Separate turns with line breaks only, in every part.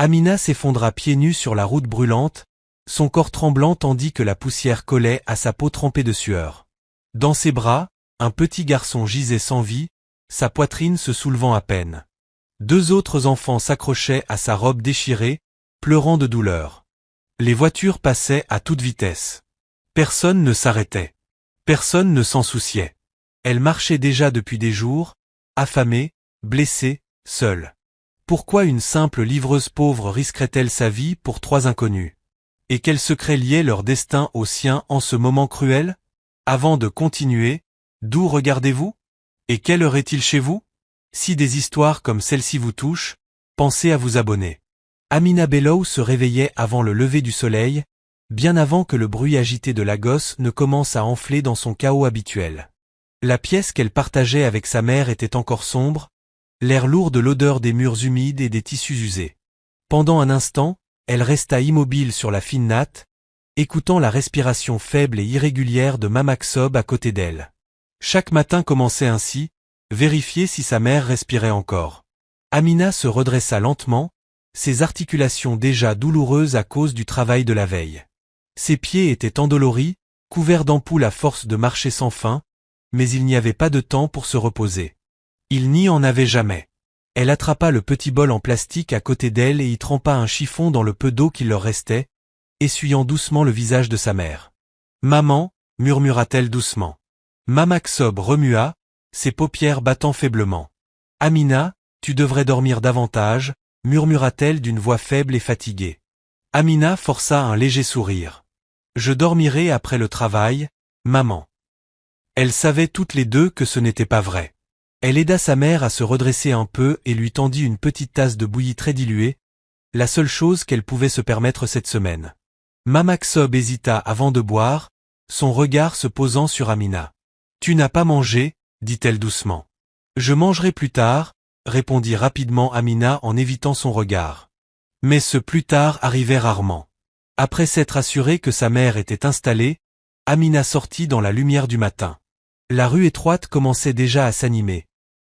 Amina s'effondra pieds nus sur la route brûlante, son corps tremblant tandis que la poussière collait à sa peau trempée de sueur. Dans ses bras, un petit garçon gisait sans vie, sa poitrine se soulevant à peine. Deux autres enfants s'accrochaient à sa robe déchirée, pleurant de douleur. Les voitures passaient à toute vitesse. Personne ne s'arrêtait. Personne ne s'en souciait. Elle marchait déjà depuis des jours, affamée, blessée, seule. Pourquoi une simple livreuse pauvre risquerait-elle sa vie pour trois inconnus? Et quel secret liait leur destin au sien en ce moment cruel? Avant de continuer, d'où regardez-vous? Et quelle heure est-il chez vous? Si des histoires comme celle-ci vous touchent, pensez à vous abonner. Amina Bello se réveillait avant le lever du soleil, bien avant que le bruit agité de la gosse ne commence à enfler dans son chaos habituel. La pièce qu'elle partageait avec sa mère était encore sombre, l'air lourd de l'odeur des murs humides et des tissus usés. Pendant un instant, elle resta immobile sur la fine natte, écoutant la respiration faible et irrégulière de Mama Ksob à côté d'elle. Chaque matin commençait ainsi, vérifier si sa mère respirait encore. Amina se redressa lentement, ses articulations déjà douloureuses à cause du travail de la veille. Ses pieds étaient endoloris, couverts d'ampoules à force de marcher sans fin, mais il n'y avait pas de temps pour se reposer. Il n'y en avait jamais. Elle attrapa le petit bol en plastique à côté d'elle et y trempa un chiffon dans le peu d'eau qu'il leur restait, essuyant doucement le visage de sa mère. « Maman » murmura-t-elle doucement. Mama Ksob remua, ses paupières battant faiblement. « Amina, tu devrais dormir davantage » murmura-t-elle d'une voix faible et fatiguée. Amina força un léger sourire. « Je dormirai après le travail, maman. » Elles savaient toutes les deux que ce n'était pas vrai. Elle aida sa mère à se redresser un peu et lui tendit une petite tasse de bouillie très diluée, la seule chose qu'elle pouvait se permettre cette semaine. Mama Ksob hésita avant de boire, son regard se posant sur Amina. « Tu n'as pas mangé » dit-elle doucement. « Je mangerai plus tard » répondit rapidement Amina en évitant son regard. Mais ce plus tard arrivait rarement. Après s'être assurée que sa mère était installée, Amina sortit dans la lumière du matin. La rue étroite commençait déjà à s'animer.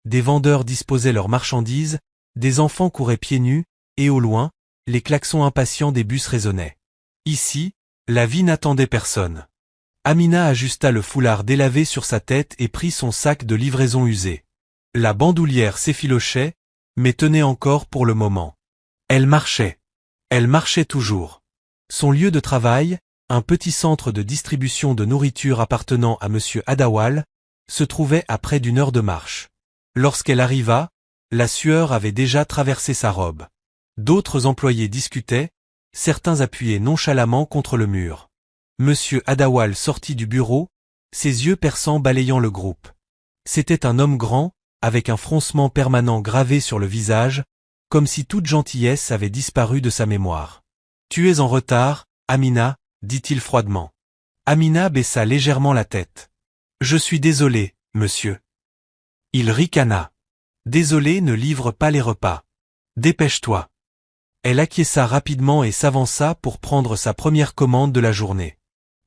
Des vendeurs disposaient leurs marchandises, des enfants couraient pieds nus, et au loin, les klaxons impatients des bus résonnaient. Ici, la vie n'attendait personne. Amina ajusta le foulard délavé sur sa tête et prit son sac de livraison usé. La bandoulière s'effilochait, mais tenait encore pour le moment. Elle marchait. Elle marchait toujours. Son lieu de travail, un petit centre de distribution de nourriture appartenant à Monsieur Adawal, se trouvait à près d'une heure de marche. Lorsqu'elle arriva, la sueur avait déjà traversé sa robe. D'autres employés discutaient, certains appuyés nonchalamment contre le mur. Monsieur Adawal sortit du bureau, ses yeux perçants balayant le groupe. C'était un homme grand, avec un froncement permanent gravé sur le visage, comme si toute gentillesse avait disparu de sa mémoire. « Tu es en retard, Amina » dit-il froidement. Amina baissa légèrement la tête. « Je suis désolé, monsieur. » Il ricana. « Désolé ne livre pas les repas. Dépêche-toi. » Elle acquiesça rapidement et s'avança pour prendre sa première commande de la journée.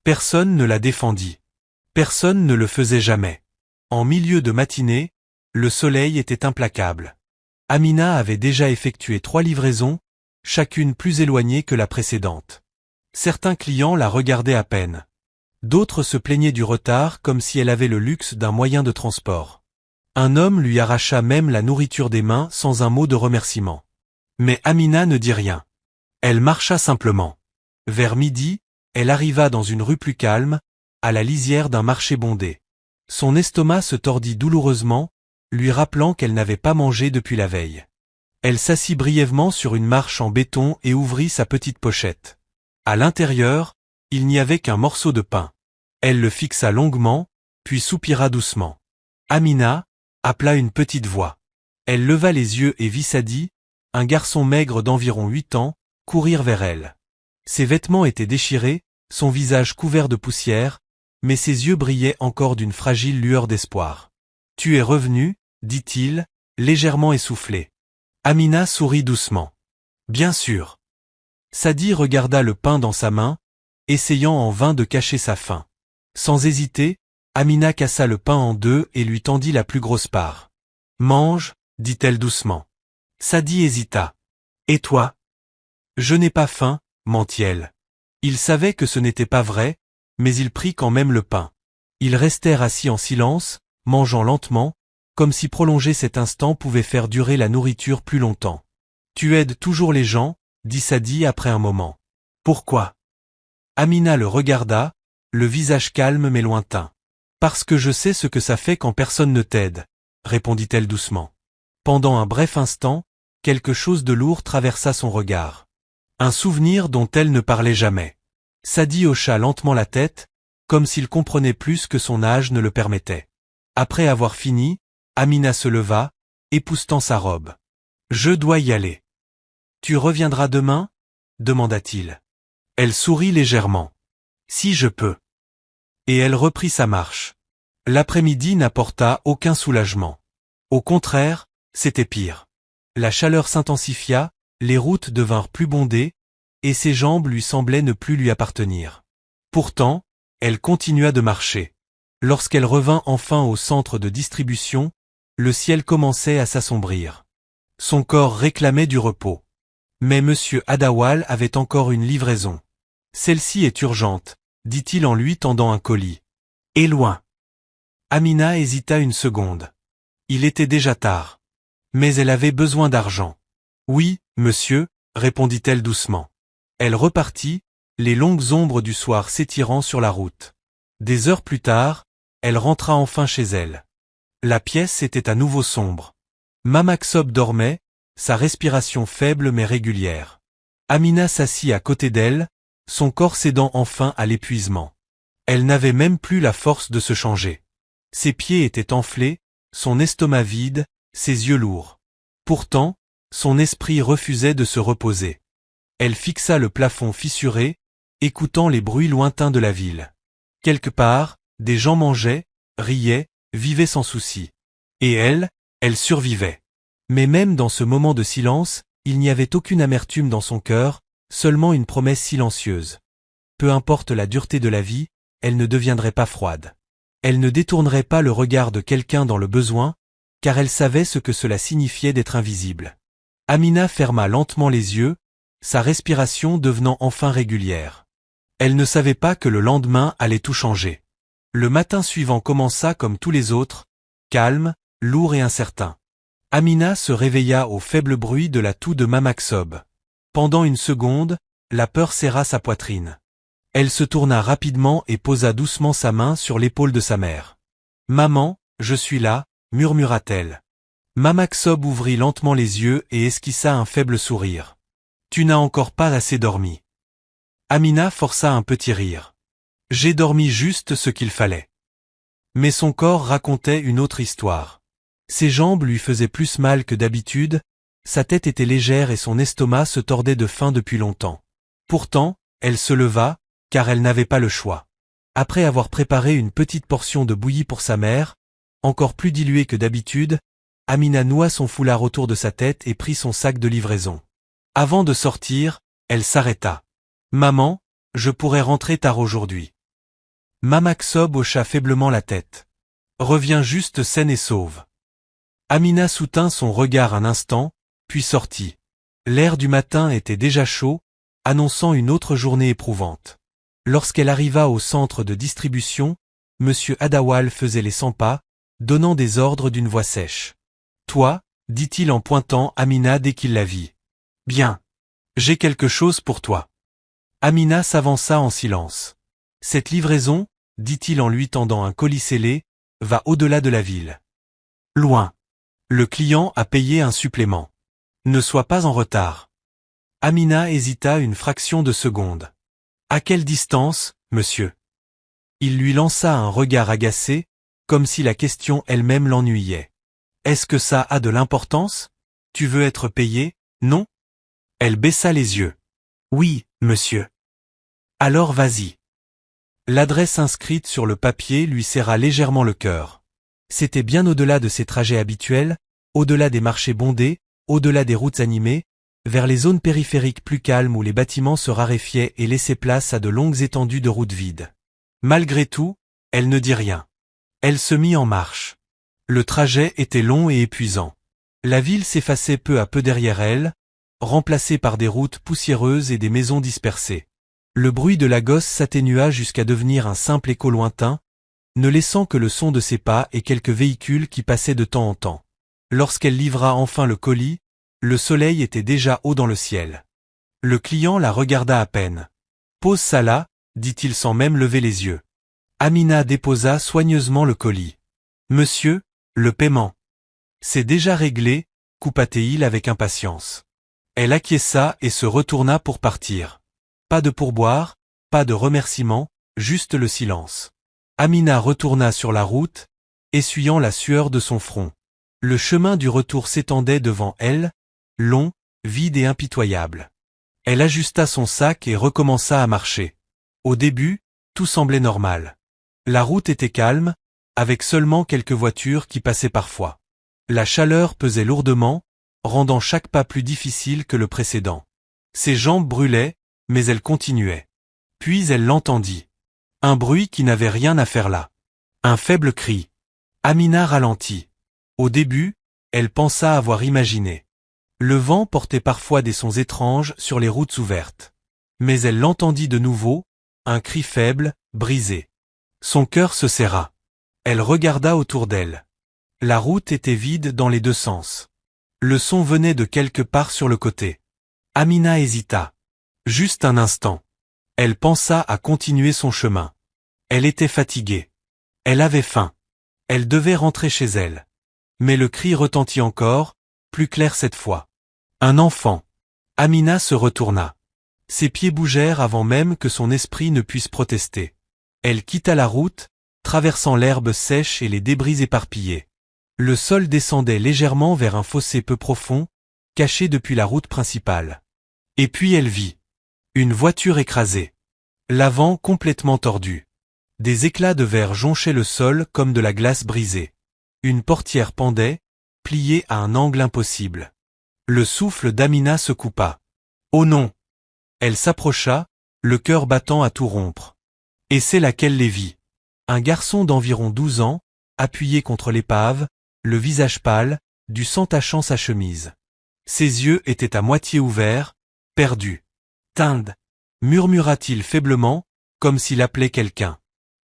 Personne ne la défendit. Personne ne le faisait jamais. En milieu de matinée, le soleil était implacable. Amina avait déjà effectué 3 livraisons, chacune plus éloignée que la précédente. Certains clients la regardaient à peine. D'autres se plaignaient du retard comme si elle avait le luxe d'un moyen de transport. Un homme lui arracha même la nourriture des mains sans un mot de remerciement. Mais Amina ne dit rien. Elle marcha simplement. Vers midi, elle arriva dans une rue plus calme, à la lisière d'un marché bondé. Son estomac se tordit douloureusement, lui rappelant qu'elle n'avait pas mangé depuis la veille. Elle s'assit brièvement sur une marche en béton et ouvrit sa petite pochette. À l'intérieur, il n'y avait qu'un morceau de pain. Elle le fixa longuement, puis soupira doucement. « Amina » appela une petite voix. Elle leva les yeux et vit Sadi, un garçon maigre d'environ 8 ans, courir vers elle. Ses vêtements étaient déchirés, son visage couvert de poussière, mais ses yeux brillaient encore d'une fragile lueur d'espoir. « Tu es revenu » dit-il, légèrement essoufflé. Amina sourit doucement. « Bien sûr. » Sadi regarda le pain dans sa main, essayant en vain de cacher sa faim. Sans hésiter, Amina cassa le pain en deux et lui tendit la plus grosse part. « Mange » dit-elle doucement. Sadi hésita. « Et toi » Je n'ai pas faim, mentit-elle. Il savait que ce n'était pas vrai, mais il prit quand même le pain. Ils restèrent assis en silence, mangeant lentement, comme si prolonger cet instant pouvait faire durer la nourriture plus longtemps. Tu aides toujours les gens, dit Sadi après un moment. Pourquoi? Amina le regarda, le visage calme mais lointain. Parce que je sais ce que ça fait quand personne ne t'aide, répondit-elle doucement. Pendant un bref instant, quelque chose de lourd traversa son regard. Un souvenir dont elle ne parlait jamais. Sadi hocha lentement la tête, comme s'il comprenait plus que son âge ne le permettait. Après avoir fini, Amina se leva, époussetant sa robe. Je dois y aller. Tu reviendras demain? Demanda-t-il. Elle sourit légèrement. Si je peux. Et elle reprit sa marche. L'après-midi n'apporta aucun soulagement. Au contraire, c'était pire. La chaleur s'intensifia, les routes devinrent plus bondées, et ses jambes lui semblaient ne plus lui appartenir. Pourtant, elle continua de marcher. Lorsqu'elle revint enfin au centre de distribution, le ciel commençait à s'assombrir. Son corps réclamait du repos. Mais Monsieur Adawal avait encore une livraison. Celle-ci est urgente, dit-il en lui tendant un colis. Et loin. Amina hésita une seconde. Il était déjà tard. Mais elle avait besoin d'argent. Oui, monsieur, répondit-elle doucement. Elle repartit, les longues ombres du soir s'étirant sur la route. Des heures plus tard, elle rentra enfin chez elle. La pièce était à nouveau sombre. Mama Ksob dormait, sa respiration faible mais régulière. Amina s'assit à côté d'elle, son corps cédant enfin à l'épuisement. Elle n'avait même plus la force de se changer. Ses pieds étaient enflés, son estomac vide, ses yeux lourds. Pourtant, son esprit refusait de se reposer. Elle fixa le plafond fissuré, écoutant les bruits lointains de la ville. Quelque part, des gens mangeaient, riaient, vivaient sans souci. Et elle survivait. Mais même dans ce moment de silence, il n'y avait aucune amertume dans son cœur, seulement une promesse silencieuse. Peu importe la dureté de la vie, elle ne deviendrait pas froide. Elle ne détournerait pas le regard de quelqu'un dans le besoin, car elle savait ce que cela signifiait d'être invisible. Amina ferma lentement les yeux, sa respiration devenant enfin régulière. Elle ne savait pas que le lendemain allait tout changer. Le matin suivant commença comme tous les autres, calme, lourd et incertain. Amina se réveilla au faible bruit de la toux de Mama Ksob. Pendant une seconde, la peur serra sa poitrine. Elle se tourna rapidement et posa doucement sa main sur l'épaule de sa mère. « Maman, je suis là », murmura-t-elle. Mama Ksob ouvrit lentement les yeux et esquissa un faible sourire. « Tu n'as encore pas assez dormi. » Amina força un petit rire. « J'ai dormi juste ce qu'il fallait. » Mais son corps racontait une autre histoire. Ses jambes lui faisaient plus mal que d'habitude, sa tête était légère et son estomac se tordait de faim depuis longtemps. Pourtant, elle se leva, car elle n'avait pas le choix. Après avoir préparé une petite portion de bouillie pour sa mère, encore plus diluée que d'habitude, Amina noua son foulard autour de sa tête et prit son sac de livraison. Avant de sortir, elle s'arrêta. « Maman, je pourrais rentrer tard aujourd'hui. » Mama Ksob hocha faiblement la tête. « Reviens juste saine et sauve. » Amina soutint son regard un instant, puis sortit. L'air du matin était déjà chaud, annonçant une autre journée éprouvante. Lorsqu'elle arriva au centre de distribution, Monsieur Adawal faisait les 100 pas, donnant des ordres d'une voix sèche. « Toi, dit-il en pointant Amina dès qu'il la vit. « Bien. J'ai quelque chose pour toi. » Amina s'avança en silence. « Cette livraison, dit-il en lui tendant un colis scellé, va au-delà de la ville. Loin. Le client a payé un supplément. Ne sois pas en retard. » Amina hésita une fraction de seconde. « À quelle distance, monsieur ?» Il lui lança un regard agacé, comme si la question elle-même l'ennuyait. « Est-ce que ça a de l'importance? Tu veux être payé, non ?» Elle baissa les yeux. « Oui, monsieur. »« Alors vas-y. » L'adresse inscrite sur le papier lui serra légèrement le cœur. C'était bien au-delà de ses trajets habituels, au-delà des marchés bondés, au-delà des routes animées, vers les zones périphériques plus calmes où les bâtiments se raréfiaient et laissaient place à de longues étendues de routes vides. Malgré tout, elle ne dit rien. Elle se mit en marche. Le trajet était long et épuisant. La ville s'effaçait peu à peu derrière elle, remplacées par des routes poussiéreuses et des maisons dispersées. Le bruit de la gosse s'atténua jusqu'à devenir un simple écho lointain, ne laissant que le son de ses pas et quelques véhicules qui passaient de temps en temps. Lorsqu'elle livra enfin le colis, le soleil était déjà haut dans le ciel. Le client la regarda à peine. « Pose ça là », dit-il sans même lever les yeux. Amina déposa soigneusement le colis. « Monsieur, le paiement. »« C'est déjà réglé », coupa-t-il avec impatience. Elle acquiesça et se retourna pour partir. Pas de pourboire, pas de remerciements, juste le silence. Amina retourna sur la route, essuyant la sueur de son front. Le chemin du retour s'étendait devant elle, long, vide et impitoyable. Elle ajusta son sac et recommença à marcher. Au début, tout semblait normal. La route était calme, avec seulement quelques voitures qui passaient parfois. La chaleur pesait lourdement, rendant chaque pas plus difficile que le précédent. Ses jambes brûlaient, mais elle continuait. Puis elle l'entendit. Un bruit qui n'avait rien à faire là. Un faible cri. Amina ralentit. Au début, elle pensa avoir imaginé. Le vent portait parfois des sons étranges sur les routes ouvertes. Mais elle l'entendit de nouveau, un cri faible, brisé. Son cœur se serra. Elle regarda autour d'elle. La route était vide dans les deux sens. Le son venait de quelque part sur le côté. Amina hésita. Juste un instant. Elle pensa à continuer son chemin. Elle était fatiguée. Elle avait faim. Elle devait rentrer chez elle. Mais le cri retentit encore, plus clair cette fois. Un enfant. Amina se retourna. Ses pieds bougèrent avant même que son esprit ne puisse protester. Elle quitta la route, traversant l'herbe sèche et les débris éparpillés. Le sol descendait légèrement vers un fossé peu profond, caché depuis la route principale. Et puis elle vit. Une voiture écrasée. L'avant complètement tordu. Des éclats de verre jonchaient le sol comme de la glace brisée. Une portière pendait, pliée à un angle impossible. Le souffle d'Amina se coupa. Oh non! Elle s'approcha, le cœur battant à tout rompre. Et c'est là qu'elle les vit. Un garçon d'environ 12 ans, appuyé contre l'épave, le visage pâle, du sang tachant sa chemise. Ses yeux étaient à moitié ouverts, perdus. « Tinde » murmura-t-il faiblement, comme s'il appelait quelqu'un.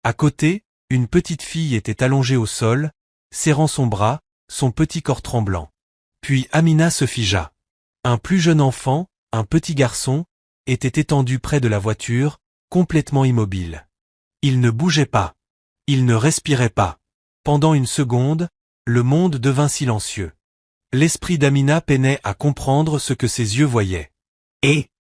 À côté, une petite fille était allongée au sol, serrant son bras, son petit corps tremblant. Puis Amina se figea. Un plus jeune enfant, un petit garçon, était étendu près de la voiture, complètement immobile. Il ne bougeait pas. Il ne respirait pas. Pendant une seconde, le monde devint silencieux. L'esprit d'Amina peinait à comprendre ce que ses yeux voyaient. Et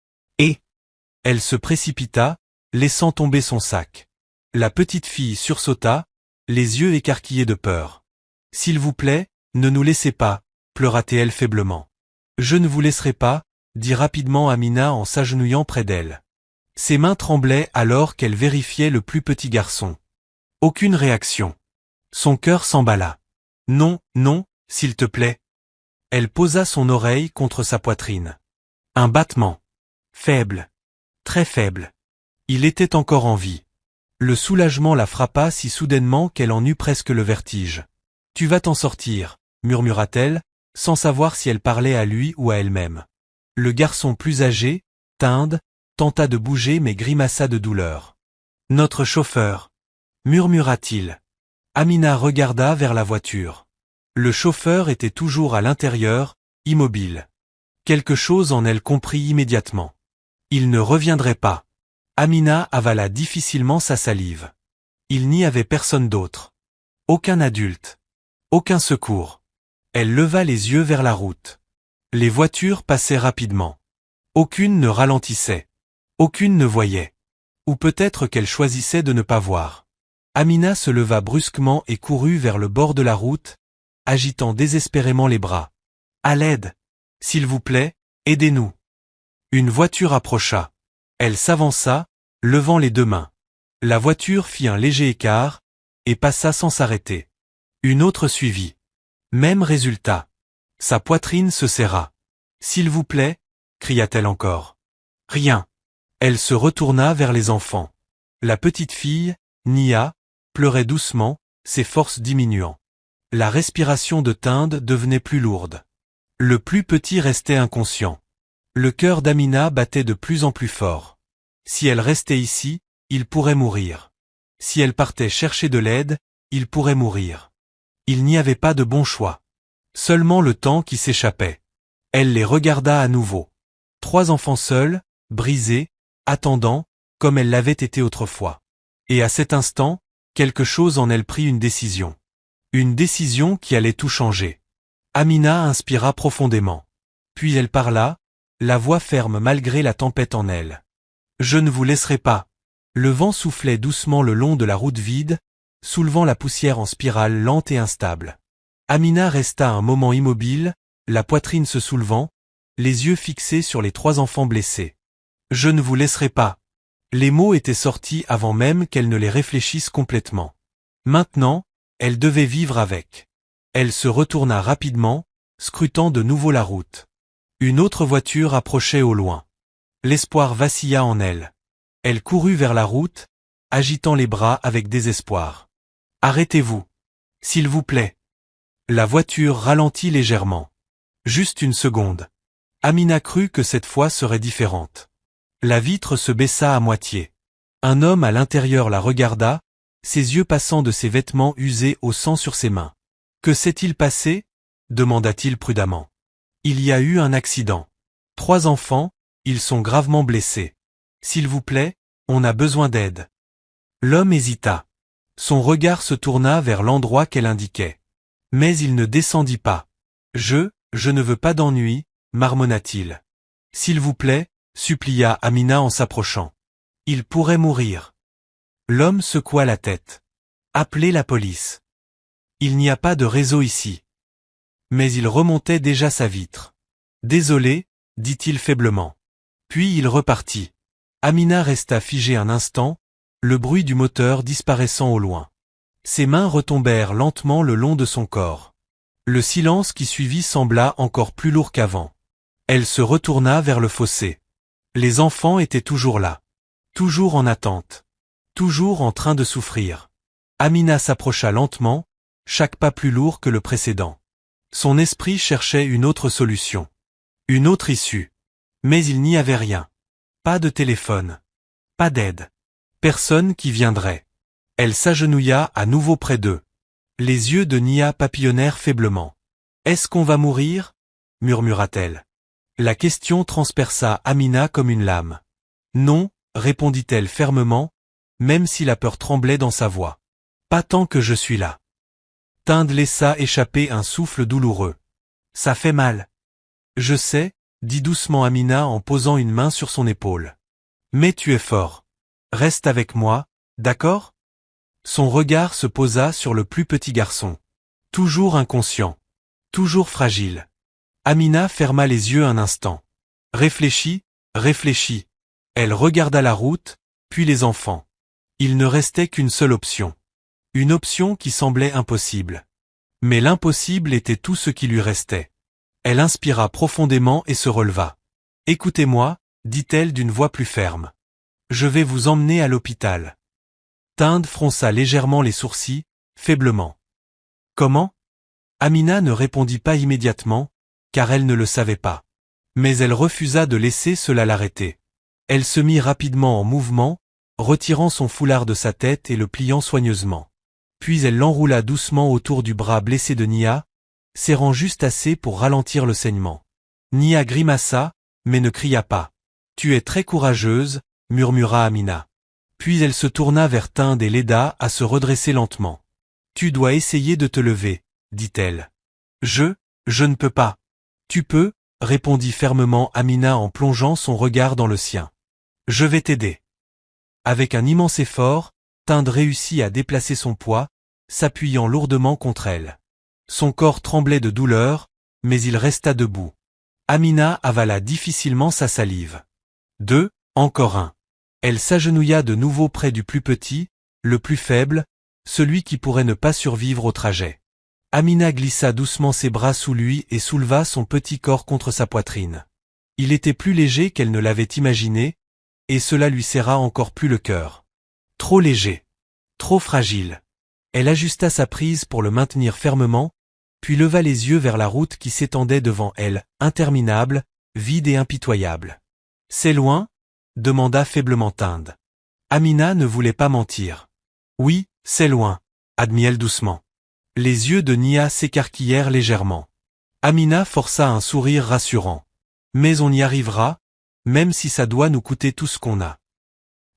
elle se précipita, laissant tomber son sac. La petite fille sursauta, les yeux écarquillés de peur. « S'il vous plaît, ne nous laissez pas », pleura-t-elle faiblement. « Je ne vous laisserai pas », dit rapidement Amina en s'agenouillant près d'elle. Ses mains tremblaient alors qu'elle vérifiait le plus petit garçon. Aucune réaction. Son cœur s'emballa. « Non, non, s'il te plaît. » Elle posa son oreille contre sa poitrine. Un battement. Faible. Très faible. Il était encore en vie. Le soulagement la frappa si soudainement qu'elle en eut presque le vertige. « Tu vas t'en sortir », murmura-t-elle, sans savoir si elle parlait à lui ou à elle-même. Le garçon plus âgé, Tinde, tenta de bouger mais grimaça de douleur. « Notre chauffeur », murmura-t-il. Amina regarda vers la voiture. Le chauffeur était toujours à l'intérieur, immobile. Quelque chose en elle comprit immédiatement. Il ne reviendrait pas. Amina avala difficilement sa salive. Il n'y avait personne d'autre. Aucun adulte. Aucun secours. Elle leva les yeux vers la route. Les voitures passaient rapidement. Aucune ne ralentissait. Aucune ne voyait. Ou peut-être qu'elle choisissait de ne pas voir. Amina se leva brusquement et courut vers le bord de la route, agitant désespérément les bras. « À l'aide! S'il vous plaît, aidez-nous !» Une voiture approcha. Elle s'avança, levant les deux mains. La voiture fit un léger écart, et passa sans s'arrêter. Une autre suivit. Même résultat. Sa poitrine se serra. « S'il vous plaît » cria-t-elle encore. Rien. Elle se retourna vers les enfants. La petite fille, Nia, pleurait doucement, ses forces diminuant. La respiration de Tinde devenait plus lourde. Le plus petit restait inconscient. Le cœur d'Amina battait de plus en plus fort. Si elle restait ici, il pourrait mourir. Si elle partait chercher de l'aide, il pourrait mourir. Il n'y avait pas de bon choix. Seulement le temps qui s'échappait. Elle les regarda à nouveau. 3 enfants seuls, brisés, attendant, comme elle l'avait été autrefois. Et à cet instant, quelque chose en elle prit une décision. Une décision qui allait tout changer. Amina inspira profondément. Puis elle parla, la voix ferme malgré la tempête en elle. « Je ne vous laisserai pas. » Le vent soufflait doucement le long de la route vide, soulevant la poussière en spirale lente et instable. Amina resta un moment immobile, la poitrine se soulevant, les yeux fixés sur les 3 enfants blessés. « Je ne vous laisserai pas. » Les mots étaient sortis avant même qu'elle ne les réfléchisse complètement. Maintenant, elle devait vivre avec. Elle se retourna rapidement, scrutant de nouveau la route. Une autre voiture approchait au loin. L'espoir vacilla en elle. Elle courut vers la route, agitant les bras avec désespoir. « Arrêtez-vous. S'il vous plaît. » La voiture ralentit légèrement. Juste une seconde. Amina crut que cette fois serait différente. La vitre se baissa à moitié. Un homme à l'intérieur la regarda, ses yeux passant de ses vêtements usés au sang sur ses mains. « Que s'est-il passé ?» demanda-t-il prudemment. « Il y a eu un accident. 3 enfants, ils sont gravement blessés. S'il vous plaît, on a besoin d'aide. » L'homme hésita. Son regard se tourna vers l'endroit qu'elle indiquait. Mais il ne descendit pas. « Je ne veux pas d'ennui, » marmonna-t-il. « S'il vous plaît, » supplia Amina en s'approchant. « Il pourrait mourir. » L'homme secoua la tête. « Appelez la police. Il n'y a pas de réseau ici. » Mais il remontait déjà sa vitre. « Désolé, » dit-il faiblement. Puis il repartit. Amina resta figée un instant, le bruit du moteur disparaissant au loin. Ses mains retombèrent lentement le long de son corps. Le silence qui suivit sembla encore plus lourd qu'avant. Elle se retourna vers le fossé. Les enfants étaient toujours là. Toujours en attente. Toujours en train de souffrir. Amina s'approcha lentement, chaque pas plus lourd que le précédent. Son esprit cherchait une autre solution. Une autre issue. Mais il n'y avait rien. Pas de téléphone. Pas d'aide. Personne qui viendrait. Elle s'agenouilla à nouveau près d'eux. Les yeux de Nia papillonnèrent faiblement. « Est-ce qu'on va mourir ?» murmura-t-elle. La question transperça Amina comme une lame. « Non », répondit-elle fermement, même si la peur tremblait dans sa voix. « Pas tant que je suis là. » Tinde laissa échapper un souffle douloureux. « Ça fait mal. »« Je sais », dit doucement Amina en posant une main sur son épaule. « Mais tu es fort. Reste avec moi, d'accord ?» Son regard se posa sur le plus petit garçon. Toujours inconscient. Toujours fragile. Amina ferma les yeux un instant. Réfléchit. Elle regarda la route, puis les enfants. Il ne restait qu'une seule option. Une option qui semblait impossible. Mais l'impossible était tout ce qui lui restait. Elle inspira profondément et se releva. « Écoutez-moi, » dit-elle d'une voix plus ferme. « Je vais vous emmener à l'hôpital. » Tinde fronça légèrement les sourcils, faiblement. « Comment ?» Amina ne répondit pas immédiatement, car elle ne le savait pas. Mais elle refusa de laisser cela l'arrêter. Elle se mit rapidement en mouvement, retirant son foulard de sa tête et le pliant soigneusement. Puis elle l'enroula doucement autour du bras blessé de Nia, serrant juste assez pour ralentir le saignement. Nia grimaça, mais ne cria pas. « Tu es très courageuse, » murmura Amina. Puis elle se tourna vers Tinde et l'aida à se redresser lentement. « Tu dois essayer de te lever, » dit-elle. « Je ne peux pas. »« Tu peux, » répondit fermement Amina en plongeant son regard dans le sien. « Je vais t'aider. » Avec un immense effort, Tinde réussit à déplacer son poids, s'appuyant lourdement contre elle. Son corps tremblait de douleur, mais il resta debout. Amina avala difficilement sa salive. Encore un. Elle s'agenouilla de nouveau près du plus petit, le plus faible, celui qui pourrait ne pas survivre au trajet. Amina glissa doucement ses bras sous lui et souleva son petit corps contre sa poitrine. Il était plus léger qu'elle ne l'avait imaginé, et cela lui serra encore plus le cœur. Trop léger. Trop fragile. Elle ajusta sa prise pour le maintenir fermement, puis leva les yeux vers la route qui s'étendait devant elle, interminable, vide et impitoyable. « C'est loin ?» demanda faiblement Tinde. Amina ne voulait pas mentir. « Oui, c'est loin », admit-elle doucement. Les yeux de Nia s'écarquillèrent légèrement. Amina força un sourire rassurant. « Mais on y arrivera, même si ça doit nous coûter tout ce qu'on a. »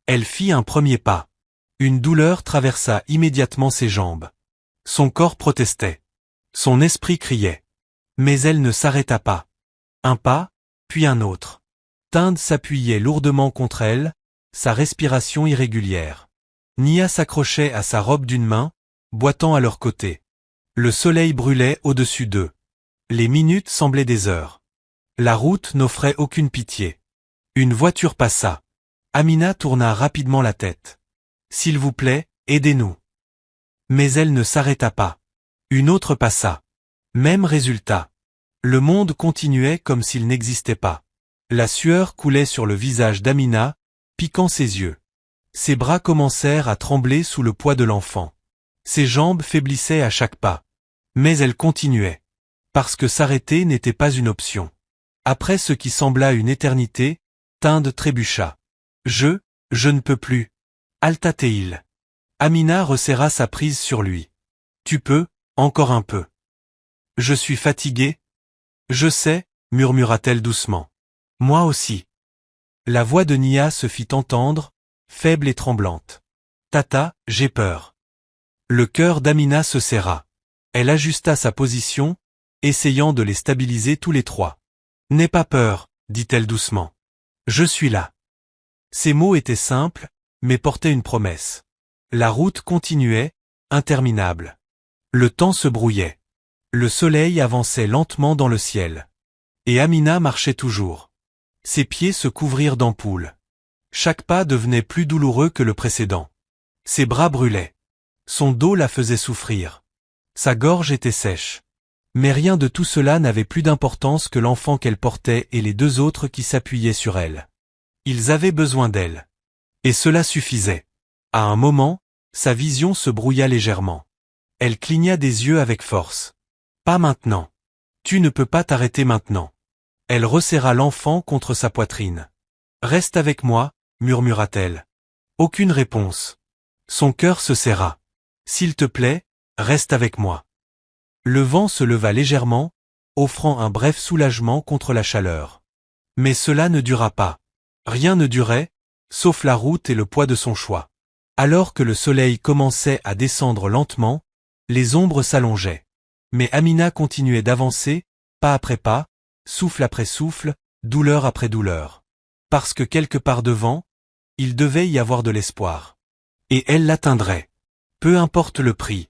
Elle fit un premier pas. Une douleur traversa immédiatement ses jambes. Son corps protestait. Son esprit criait. Mais elle ne s'arrêta pas. Un pas, puis un autre. Tinde s'appuyait lourdement contre elle, sa respiration irrégulière. Nia s'accrochait à sa robe d'une main, boitant à leur côté. Le soleil brûlait au-dessus d'eux. Les minutes semblaient des heures. La route n'offrait aucune pitié. Une voiture passa. Amina tourna rapidement la tête. « S'il vous plaît, aidez-nous. » Mais elle ne s'arrêta pas. Une autre passa. Même résultat. Le monde continuait comme s'il n'existait pas. La sueur coulait sur le visage d'Amina, piquant ses yeux. Ses bras commencèrent à trembler sous le poids de l'enfant. Ses jambes faiblissaient à chaque pas. Mais elle continuait. Parce que s'arrêter n'était pas une option. Après ce qui sembla une éternité, Tinde trébucha. « Je ne peux plus. » Alta-t-il. Amina resserra sa prise sur lui. « Tu peux, encore un peu. »« Je suis fatiguée. »« Je sais, » murmura-t-elle doucement. « Moi aussi. » La voix de Nia se fit entendre, faible et tremblante. « Tata, j'ai peur. » Le cœur d'Amina se serra. Elle ajusta sa position, essayant de les stabiliser tous les trois. « N'aie pas peur, » dit-elle doucement. « Je suis là. » Ces mots étaient simples, mais portaient une promesse. La route continuait, interminable. Le temps se brouillait. Le soleil avançait lentement dans le ciel. Et Amina marchait toujours. Ses pieds se couvrirent d'ampoules. Chaque pas devenait plus douloureux que le précédent. Ses bras brûlaient. Son dos la faisait souffrir. Sa gorge était sèche. Mais rien de tout cela n'avait plus d'importance que l'enfant qu'elle portait et les deux autres qui s'appuyaient sur elle. Ils avaient besoin d'elle. Et cela suffisait. À un moment, sa vision se brouilla légèrement. Elle cligna des yeux avec force. « Pas maintenant. Tu ne peux pas t'arrêter maintenant. » Elle resserra l'enfant contre sa poitrine. « Reste avec moi, » murmura-t-elle. Aucune réponse. Son cœur se serra. « S'il te plaît, reste avec moi. » Le vent se leva légèrement, offrant un bref soulagement contre la chaleur. Mais cela ne dura pas. Rien ne durait, sauf la route et le poids de son choix. Alors que le soleil commençait à descendre lentement, les ombres s'allongeaient. Mais Amina continuait d'avancer, pas après pas, souffle après souffle, douleur après douleur. Parce que quelque part devant, il devait y avoir de l'espoir. Et elle l'atteindrait. Peu importe le prix.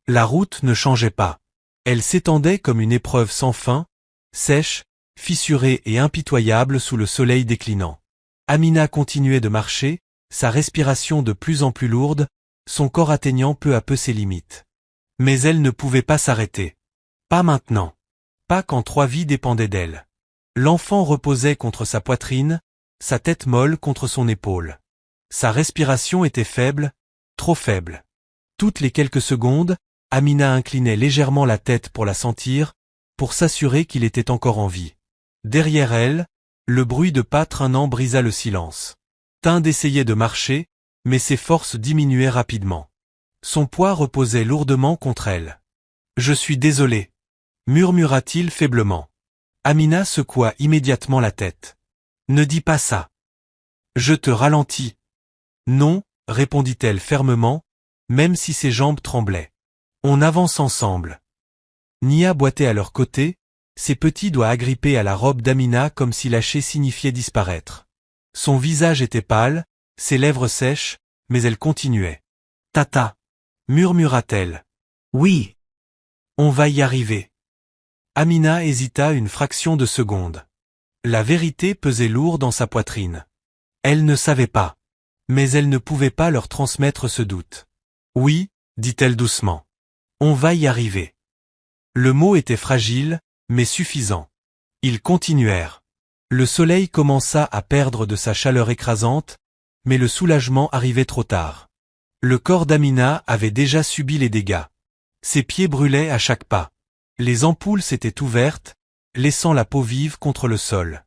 La route ne changeait pas. Elle s'étendait comme une épreuve sans fin, sèche, fissurée et impitoyable sous le soleil déclinant. Amina continuait de marcher, sa respiration de plus en plus lourde, son corps atteignant peu à peu ses limites. Mais elle ne pouvait pas s'arrêter. Pas maintenant. Pas quand 3 vies dépendaient d'elle. L'enfant reposait contre sa poitrine, sa tête molle contre son épaule. Sa respiration était faible, trop faible. Toutes les quelques secondes, Amina inclinait légèrement la tête pour la sentir, pour s'assurer qu'il était encore en vie. Derrière elle, le bruit de pas traînant brisa le silence. Tinde essayait de marcher, mais ses forces diminuaient rapidement. Son poids reposait lourdement contre elle. « Je suis désolé » murmura-t-il faiblement. Amina secoua immédiatement la tête. « Ne dis pas ça. Je te ralentis. »« Non » répondit-elle fermement, même si ses jambes tremblaient. « On avance ensemble. » Nia boitait à leur côté, ses petits doigts agrippés à la robe d'Amina comme si lâcher signifiait disparaître. Son visage était pâle, ses lèvres sèches, mais elle continuait. « Tata » murmura-t-elle. « Oui. On va y arriver. » Amina hésita une fraction de seconde. La vérité pesait lourd dans sa poitrine. Elle ne savait pas. Mais elle ne pouvait pas leur transmettre ce doute. « Oui, » dit-elle doucement. « On va y arriver. » Le mot était fragile, mais suffisant. Ils continuèrent. Le soleil commença à perdre de sa chaleur écrasante, mais le soulagement arrivait trop tard. Le corps d'Amina avait déjà subi les dégâts. Ses pieds brûlaient à chaque pas. Les ampoules s'étaient ouvertes, laissant la peau vive contre le sol.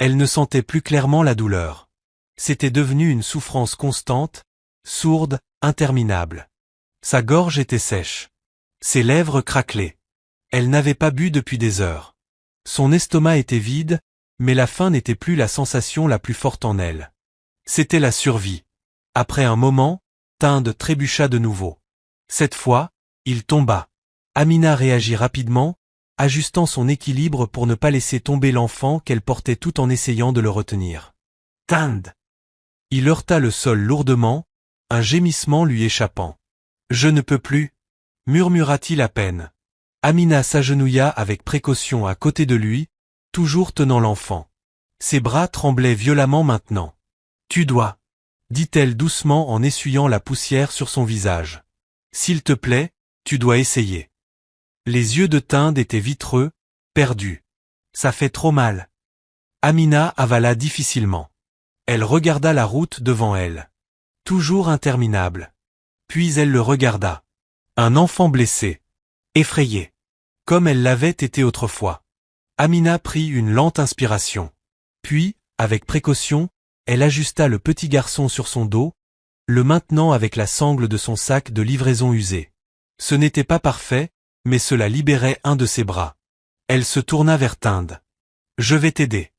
Elle ne sentait plus clairement la douleur. C'était devenu une souffrance constante, sourde, interminable. Sa gorge était sèche. Ses lèvres craquelaient. Elle n'avait pas bu depuis des heures. Son estomac était vide, mais la faim n'était plus la sensation la plus forte en elle. C'était la survie. Après un moment, Tinde trébucha de nouveau. Cette fois, il tomba. Amina réagit rapidement, ajustant son équilibre pour ne pas laisser tomber l'enfant qu'elle portait tout en essayant de le retenir. Tinde! Il heurta le sol lourdement, un gémissement lui échappant. Je ne peux plus, murmura-t-il à peine. Amina s'agenouilla avec précaution à côté de lui, toujours tenant l'enfant. Ses bras tremblaient violemment maintenant. Tu dois, dit-elle doucement en essuyant la poussière sur son visage. S'il te plaît, tu dois essayer. Les yeux de Tinde étaient vitreux, perdus. Ça fait trop mal. Amina avala difficilement. Elle regarda la route devant elle. Toujours interminable. Puis elle le regarda. Un enfant blessé. Effrayé. Comme elle l'avait été autrefois. Amina prit une lente inspiration. Puis, avec précaution, elle ajusta le petit garçon sur son dos, le maintenant avec la sangle de son sac de livraison usé. Ce n'était pas parfait, mais cela libérait un de ses bras. Elle se tourna vers Tinde. « Je vais t'aider. »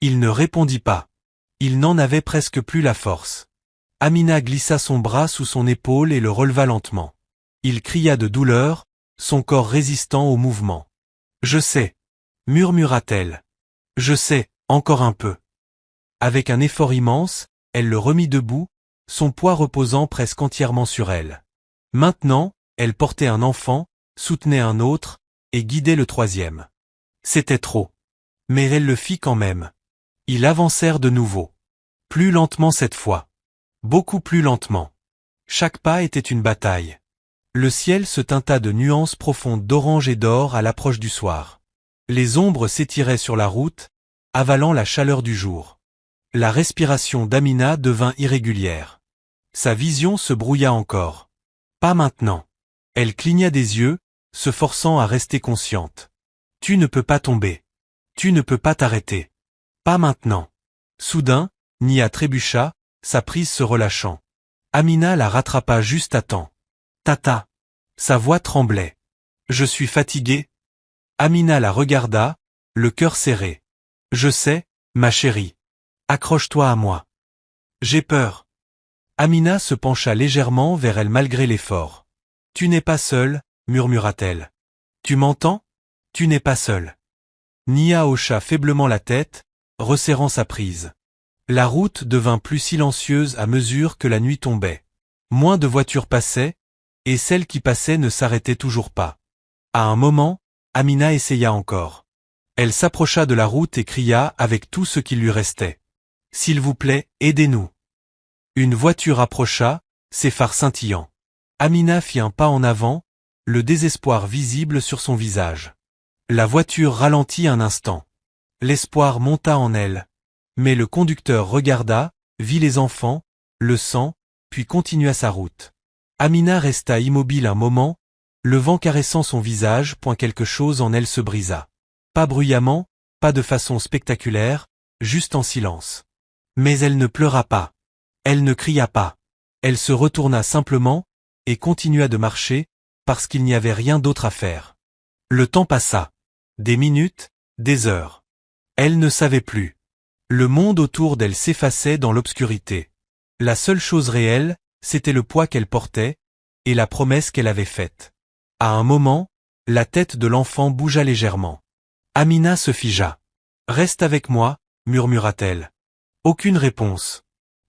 Il ne répondit pas. Il n'en avait presque plus la force. Amina glissa son bras sous son épaule et le releva lentement. Il cria de douleur, son corps résistant au mouvement. « Je sais, » murmura-t-elle. « Je sais, encore un peu. » Avec un effort immense, elle le remit debout, son poids reposant presque entièrement sur elle. Maintenant, elle portait un enfant, soutenait un autre, et guidait le troisième. C'était trop. Mais elle le fit quand même. Ils avancèrent de nouveau. Plus lentement cette fois. Beaucoup plus lentement. Chaque pas était une bataille. Le ciel se teinta de nuances profondes d'orange et d'or à l'approche du soir. Les ombres s'étiraient sur la route, avalant la chaleur du jour. La respiration d'Amina devint irrégulière. Sa vision se brouilla encore. Pas maintenant. Elle cligna des yeux, se forçant à rester consciente. Tu ne peux pas tomber. Tu ne peux pas t'arrêter. Pas maintenant. Soudain, Nia trébucha, sa prise se relâchant. Amina la rattrapa juste à temps. Tata. Sa voix tremblait. Je suis fatiguée. Amina la regarda, le cœur serré. Je sais, ma chérie. Accroche-toi à moi. J'ai peur. Amina se pencha légèrement vers elle malgré l'effort. Tu n'es pas seule, murmura-t-elle. Tu m'entends? Tu n'es pas seule. Nia hocha faiblement la tête, resserrant sa prise. La route devint plus silencieuse à mesure que la nuit tombait. Moins de voitures passaient, et celles qui passaient ne s'arrêtaient toujours pas. À un moment, Amina essaya encore. Elle s'approcha de la route et cria avec tout ce qu'il lui restait. « S'il vous plaît, aidez-nous » Une voiture approcha, ses phares scintillant. Amina fit un pas en avant, le désespoir visible sur son visage. La voiture ralentit un instant. L'espoir monta en elle. Mais le conducteur regarda, vit les enfants, le sang, puis continua sa route. Amina resta immobile un moment, le vent caressant son visage point quelque chose en elle se brisa. Pas bruyamment, pas de façon spectaculaire, juste en silence. Mais elle ne pleura pas. Elle ne cria pas. Elle se retourna simplement, et continua de marcher, parce qu'il n'y avait rien d'autre à faire. Le temps passa. Des minutes, des heures. Elle ne savait plus. Le monde autour d'elle s'effaçait dans l'obscurité. La seule chose réelle, c'était le poids qu'elle portait, et la promesse qu'elle avait faite. À un moment, la tête de l'enfant bougea légèrement. Amina se figea. « Reste avec moi » murmura-t-elle. Aucune réponse.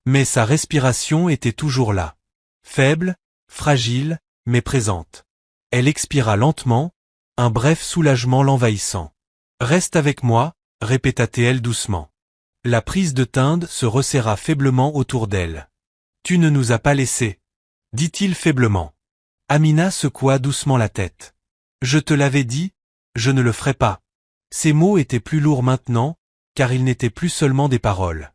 Mais sa respiration était toujours là. Faible, fragile, mais présente. Elle expira lentement, un bref soulagement l'envahissant. « Reste avec moi » répéta-t-elle doucement. La prise de Tinde se resserra faiblement autour d'elle. « Tu ne nous as pas laissés » dit-il faiblement. Amina secoua doucement la tête. « Je te l'avais dit, je ne le ferai pas. » Ces mots étaient plus lourds maintenant, car ils n'étaient plus seulement des paroles.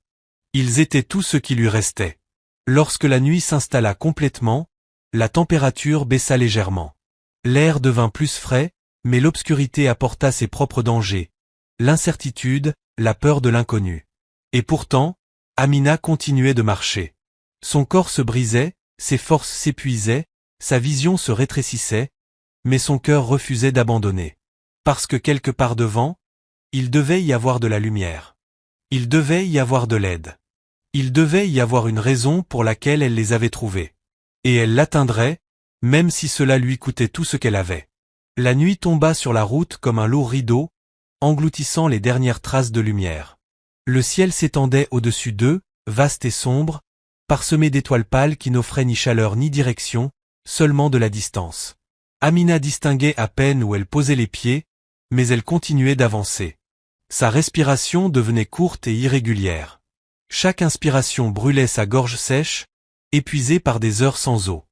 Ils étaient tout ce qui lui restait. Lorsque la nuit s'installa complètement, la température baissa légèrement. L'air devint plus frais, mais l'obscurité apporta ses propres dangers. l'incertitude, la peur de l'inconnu. Et pourtant, Amina continuait de marcher. Son corps se brisait, ses forces s'épuisaient, sa vision se rétrécissait, mais son cœur refusait d'abandonner. Parce que quelque part devant, il devait y avoir de la lumière. Il devait y avoir de l'aide. Il devait y avoir une raison pour laquelle elle les avait trouvés. Et elle l'atteindrait, même si cela lui coûtait tout ce qu'elle avait. La nuit tomba sur la route comme un lourd rideau, engloutissant les dernières traces de lumière. Le ciel s'étendait au-dessus d'eux, vaste et sombre, parsemé d'étoiles pâles qui n'offraient ni chaleur ni direction, seulement de la distance. Amina distinguait à peine où elle posait les pieds, mais elle continuait d'avancer. Sa respiration devenait courte et irrégulière. Chaque inspiration brûlait sa gorge sèche, épuisée par des heures sans eau.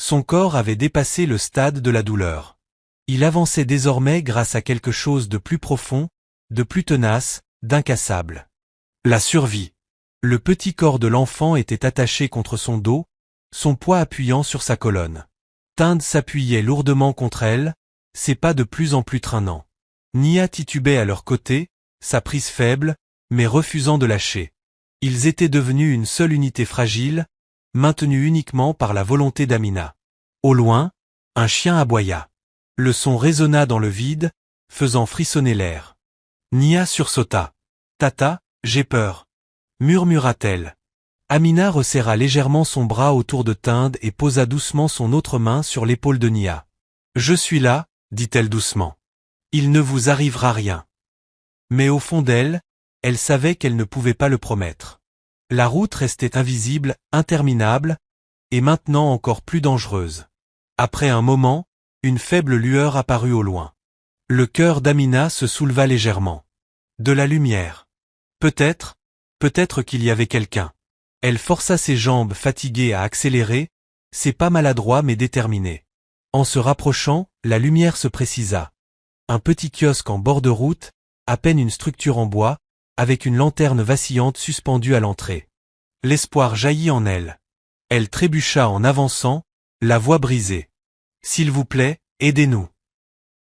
Son corps avait dépassé le stade de la douleur. Il avançait désormais grâce à quelque chose de plus profond, de plus tenace, d'incassable. La survie. Le petit corps de l'enfant était attaché contre son dos, son poids appuyant sur sa colonne. Tinde s'appuyait lourdement contre elle, ses pas de plus en plus traînants. Nia titubait à leur côté, sa prise faible, mais refusant de lâcher. Ils étaient devenus une seule unité fragile, maintenue uniquement par la volonté d'Amina. Au loin, un chien aboya. Le son résonna dans le vide, faisant frissonner l'air. Nia sursauta. « Tata, j'ai peur » murmura-t-elle. Amina resserra légèrement son bras autour de Tinde et posa doucement son autre main sur l'épaule de Nia. « Je suis là, dit-elle doucement. Il ne vous arrivera rien. » Mais au fond d'elle, elle savait qu'elle ne pouvait pas le promettre. La route restait invisible, interminable, et maintenant encore plus dangereuse. Après un moment, une faible lueur apparut au loin. Le cœur d'Amina se souleva légèrement. De la lumière. Peut-être qu'il y avait quelqu'un. Elle força ses jambes fatiguées à accélérer, ses pas maladroits mais déterminés. En se rapprochant, la lumière se précisa. Un petit kiosque en bord de route, à peine une structure en bois, avec une lanterne vacillante suspendue à l'entrée. L'espoir jaillit en elle. Elle trébucha en avançant, la voix brisée. « S'il vous plaît, aidez-nous. »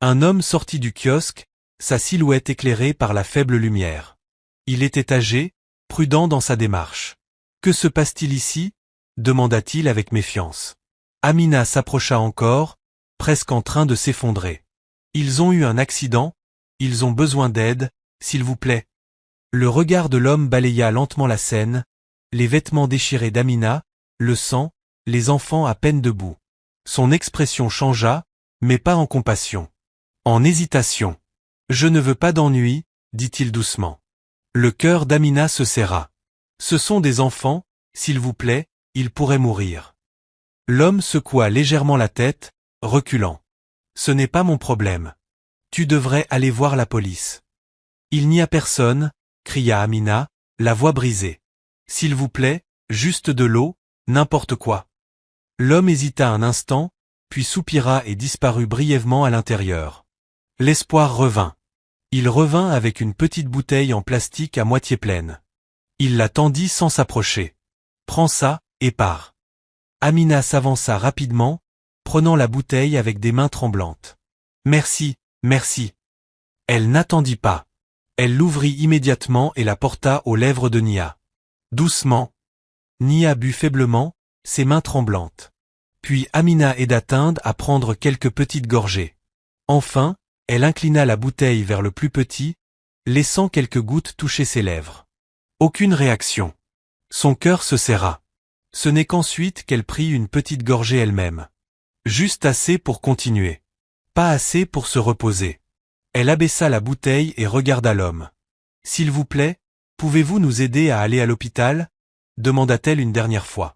Un homme sortit du kiosque, sa silhouette éclairée par la faible lumière. Il était âgé, prudent dans sa démarche. « Que se passe-t-il ici » demanda-t-il avec méfiance. Amina s'approcha encore, presque en train de s'effondrer. « Ils ont eu un accident, ils ont besoin d'aide, s'il vous plaît. » Le regard de l'homme balaya lentement la scène, les vêtements déchirés d'Amina, le sang, les enfants à peine debout. Son expression changea, mais pas en compassion. En hésitation. « Je ne veux pas d'ennui, » dit-il doucement. Le cœur d'Amina se serra. « Ce sont des enfants, s'il vous plaît, ils pourraient mourir. » L'homme secoua légèrement la tête, reculant. « Ce n'est pas mon problème. Tu devrais aller voir la police. »« Il n'y a personne, » cria Amina, la voix brisée. « S'il vous plaît, juste de l'eau, n'importe quoi. » L'homme hésita un instant, puis soupira et disparut brièvement à l'intérieur. L'espoir revint. Il revint avec une petite bouteille en plastique à moitié pleine. Il la tendit sans s'approcher. « Prends ça, et pars. » Amina s'avança rapidement, prenant la bouteille avec des mains tremblantes. « Merci, merci. » Elle n'attendit pas. Elle l'ouvrit immédiatement et la porta aux lèvres de Nia. Doucement. Nia but faiblement, ses mains tremblantes. Puis Amina aida Tinde à prendre quelques petites gorgées. Enfin, elle inclina la bouteille vers le plus petit, laissant quelques gouttes toucher ses lèvres. Aucune réaction. Son cœur se serra. Ce n'est qu'ensuite qu'elle prit une petite gorgée elle-même. Juste assez pour continuer. Pas assez pour se reposer. Elle abaissa la bouteille et regarda l'homme. « S'il vous plaît, pouvez-vous nous aider à aller à l'hôpital » demanda-t-elle une dernière fois.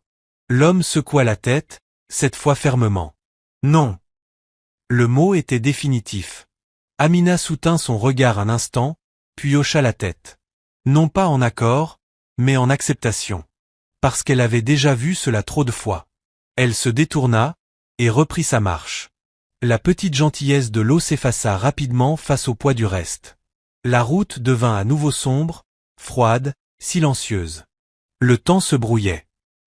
L'homme secoua la tête, cette fois fermement. « Non. » Le mot était définitif. Amina soutint son regard un instant, puis hocha la tête. Non pas en accord, mais en acceptation. Parce qu'elle avait déjà vu cela trop de fois. Elle se détourna, et reprit sa marche. La petite gentillesse de l'eau s'effaça rapidement face au poids du reste. La route devint à nouveau sombre, froide, silencieuse. Le temps se brouillait.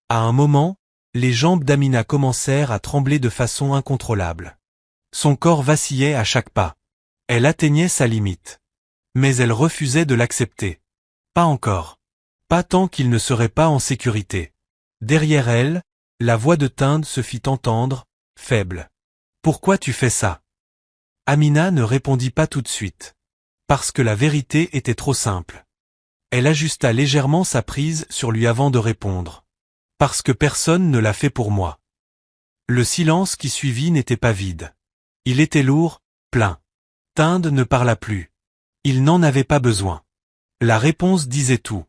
À un moment, les jambes d'Amina commencèrent à trembler de façon incontrôlable. Son corps vacillait à chaque pas. Elle atteignait sa limite. Mais elle refusait de l'accepter. Pas encore. Pas tant qu'il ne serait pas en sécurité. Derrière elle, la voix de Tinde se fit entendre, faible. Pourquoi tu fais ça? Amina ne répondit pas tout de suite. Parce que la vérité était trop simple. Elle ajusta légèrement sa prise sur lui avant de répondre. Parce que personne ne l'a fait pour moi. Le silence qui suivit n'était pas vide. Il était lourd, plein. Tinde ne parla plus. Il n'en avait pas besoin. La réponse disait tout.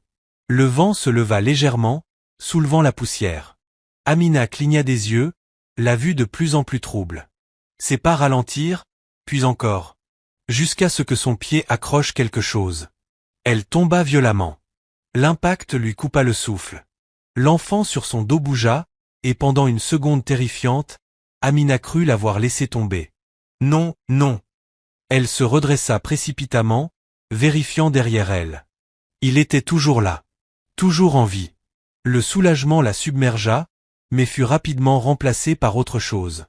Le vent se leva légèrement, soulevant la poussière. Amina cligna des yeux, la vue de plus en plus trouble. Ses pas ralentirent, puis encore. Jusqu'à ce que son pied accroche quelque chose. Elle tomba violemment. L'impact lui coupa le souffle. L'enfant sur son dos bougea, et pendant une seconde terrifiante, Amina crut l'avoir laissé tomber. Non, non. Elle se redressa précipitamment, vérifiant derrière elle. Il était toujours là. Toujours en vie. Le soulagement la submergea, mais fut rapidement remplacé par autre chose.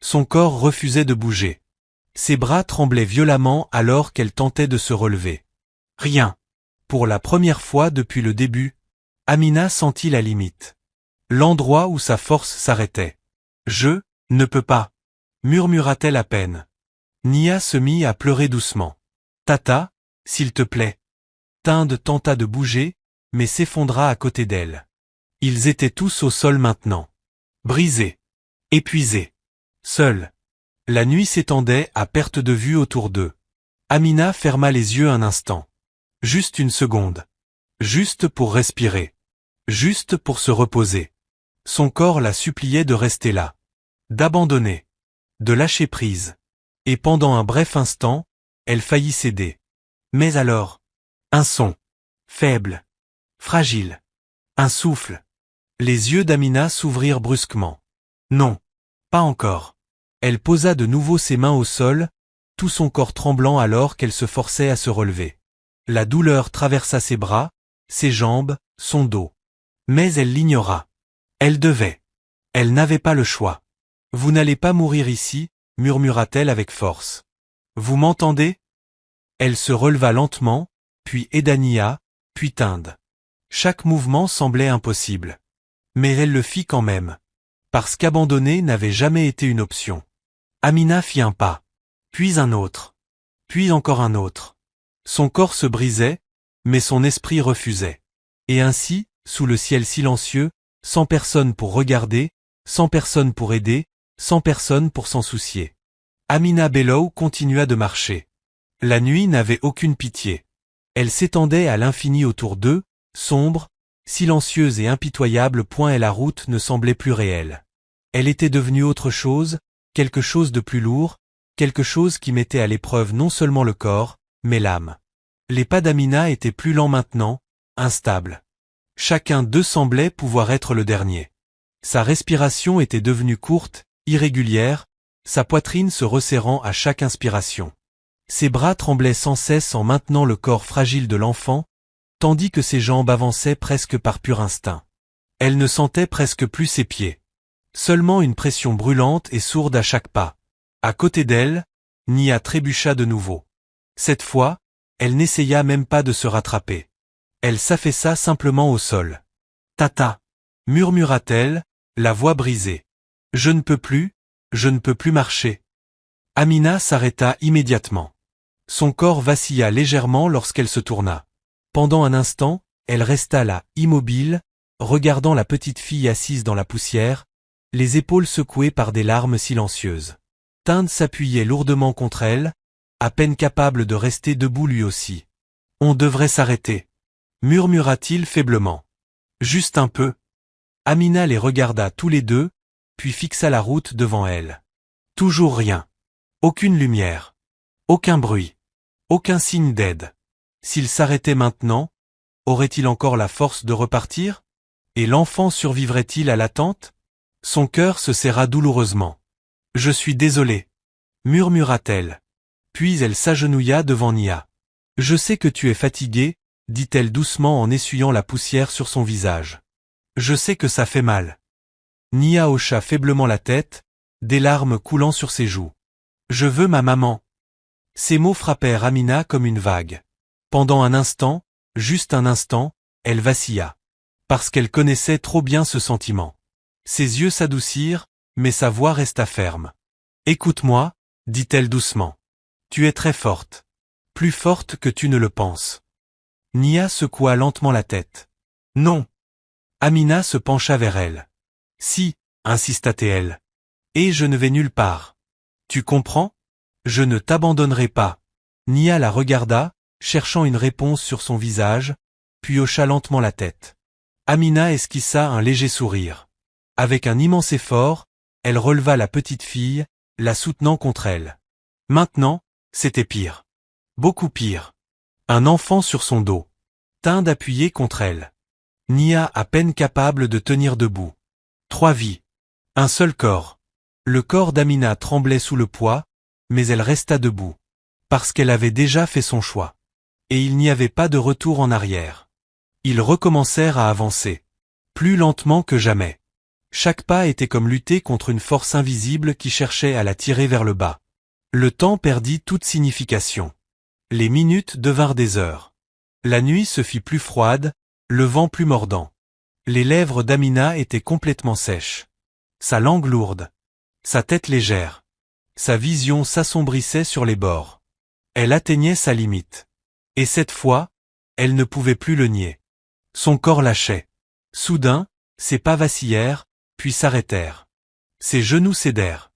Son corps refusait de bouger. Ses bras tremblaient violemment alors qu'elle tentait de se relever. Rien. Pour la première fois depuis le début, Amina sentit la limite. L'endroit où sa force s'arrêtait. Je ne peux pas, murmura-t-elle à peine. Nia se mit à pleurer doucement. Tata, s'il te plaît. Tinde tenta de bouger, mais s'effondra à côté d'elle. Ils étaient tous au sol maintenant. Brisés. Épuisés. Seuls. La nuit s'étendait à perte de vue autour d'eux. Amina ferma les yeux un instant. Juste une seconde. Juste pour respirer. Juste pour se reposer. Son corps la suppliait de rester là. D'abandonner. De lâcher prise. Et pendant un bref instant, elle faillit céder. Mais alors, un son. Faible. Fragile. Un souffle. Les yeux d'Amina s'ouvrirent brusquement. Non. Pas encore. Elle posa de nouveau ses mains au sol, tout son corps tremblant alors qu'elle se forçait à se relever. La douleur traversa ses bras, ses jambes, son dos. Mais elle l'ignora. Elle devait. Elle n'avait pas le choix. Vous n'allez pas mourir ici, murmura-t-elle avec force. Vous m'entendez? Elle se releva lentement, puis aida Nia, puis Tinde. Chaque mouvement semblait impossible. Mais elle le fit quand même. Parce qu'abandonner n'avait jamais été une option. Amina fit un pas. Puis un autre. Puis encore un autre. Son corps se brisait, mais son esprit refusait. Et ainsi, sous le ciel silencieux, sans personne pour regarder, sans personne pour aider, sans personne pour s'en soucier. Amina Bello continua de marcher. La nuit n'avait aucune pitié. Elle s'étendait à l'infini autour d'eux, sombre, silencieuse et impitoyable point et la route ne semblait plus réelle. Elle était devenue autre chose, quelque chose de plus lourd, quelque chose qui mettait à l'épreuve non seulement le corps, mais l'âme. Les pas d'Amina étaient plus lents maintenant, instables. Chacun d'eux semblait pouvoir être le dernier. Sa respiration était devenue courte, irrégulière, sa poitrine se resserrant à chaque inspiration. Ses bras tremblaient sans cesse en maintenant le corps fragile de l'enfant, tandis que ses jambes avançaient presque par pur instinct. Elle ne sentait presque plus ses pieds. Seulement une pression brûlante et sourde à chaque pas. À côté d'elle, Nia trébucha de nouveau. Cette fois, elle n'essaya même pas de se rattraper. Elle s'affaissa simplement au sol. Tata, murmura-t-elle, la voix brisée. Je ne peux plus marcher. Amina s'arrêta immédiatement. Son corps vacilla légèrement lorsqu'elle se tourna. Pendant un instant, elle resta là, immobile, regardant la petite fille assise dans la poussière, les épaules secouées par des larmes silencieuses. Tinde s'appuyait lourdement contre elle, à peine capable de rester debout lui aussi. On devrait s'arrêter, murmura-t-il faiblement. Juste un peu. Amina les regarda tous les deux, puis fixa la route devant elle. Toujours rien. Aucune lumière. Aucun bruit. Aucun signe d'aide. S'il s'arrêtait maintenant, aurait-il encore la force de repartir? Et l'enfant survivrait-il à l'attente? Son cœur se serra douloureusement. Je suis désolée, murmura-t-elle. Puis elle s'agenouilla devant Nia. Je sais que tu es fatiguée, dit-elle doucement en essuyant la poussière sur son visage. Je sais que ça fait mal. Nia hocha faiblement la tête, des larmes coulant sur ses joues. Je veux ma maman. Ces mots frappèrent Amina comme une vague. Pendant un instant, juste un instant, elle vacilla. Parce qu'elle connaissait trop bien ce sentiment. Ses yeux s'adoucirent, mais sa voix resta ferme. Écoute-moi, dit-elle doucement. Tu es très forte. Plus forte que tu ne le penses. Nia secoua lentement la tête. Non. Amina se pencha vers elle. Si, insista-t-elle. Et je ne vais nulle part. Tu comprends? Je ne t'abandonnerai pas. Nia la regarda, cherchant une réponse sur son visage, puis hocha lentement la tête. Amina esquissa un léger sourire. Avec un immense effort, elle releva la petite fille, la soutenant contre elle. Maintenant, c'était pire. Beaucoup pire. Un enfant sur son dos. Tinde appuyée contre elle. Nia à peine capable de tenir debout. 3 vies. Un seul corps. Le corps d'Amina tremblait sous le poids, mais elle resta debout. Parce qu'elle avait déjà fait son choix. Et il n'y avait pas de retour en arrière. Ils recommencèrent à avancer. Plus lentement que jamais. Chaque pas était comme lutter contre une force invisible qui cherchait à la tirer vers le bas. Le temps perdit toute signification. Les minutes devinrent des heures. La nuit se fit plus froide, le vent plus mordant. Les lèvres d'Amina étaient complètement sèches. Sa langue lourde. Sa tête légère. Sa vision s'assombrissait sur les bords. Elle atteignait sa limite. Et cette fois, elle ne pouvait plus le nier. Son corps lâchait. Soudain, ses pas vacillèrent, puis s'arrêtèrent. Ses genoux cédèrent.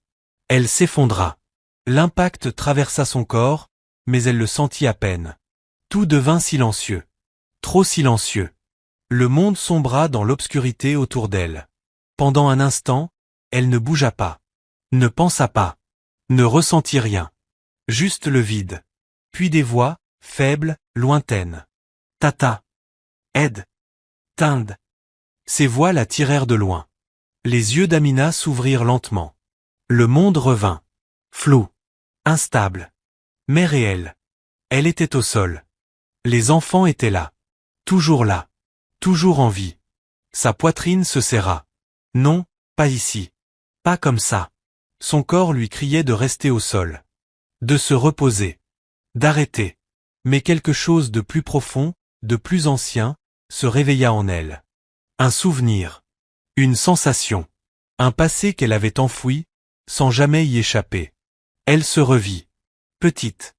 Elle s'effondra. L'impact traversa son corps, mais elle le sentit à peine. Tout devint silencieux. Trop silencieux. Le monde sombra dans l'obscurité autour d'elle. Pendant un instant, elle ne bougea pas. Ne pensa pas. Ne ressentit rien. Juste le vide. Puis des voix, faibles, lointaines. Tata. Aide. Tinde. Ces voix la tirèrent de loin. Les yeux d'Amina s'ouvrirent lentement. Le monde revint. Flou. Instable. Mais réel. Elle était au sol. Les enfants étaient là. Toujours là. Toujours en vie. Sa poitrine se serra. Non, pas ici. Pas comme ça. Son corps lui criait de rester au sol. De se reposer. D'arrêter. Mais quelque chose de plus profond, de plus ancien, se réveilla en elle. Un souvenir. Une sensation. Un passé qu'elle avait enfoui, sans jamais y échapper. Elle se revit. Petite.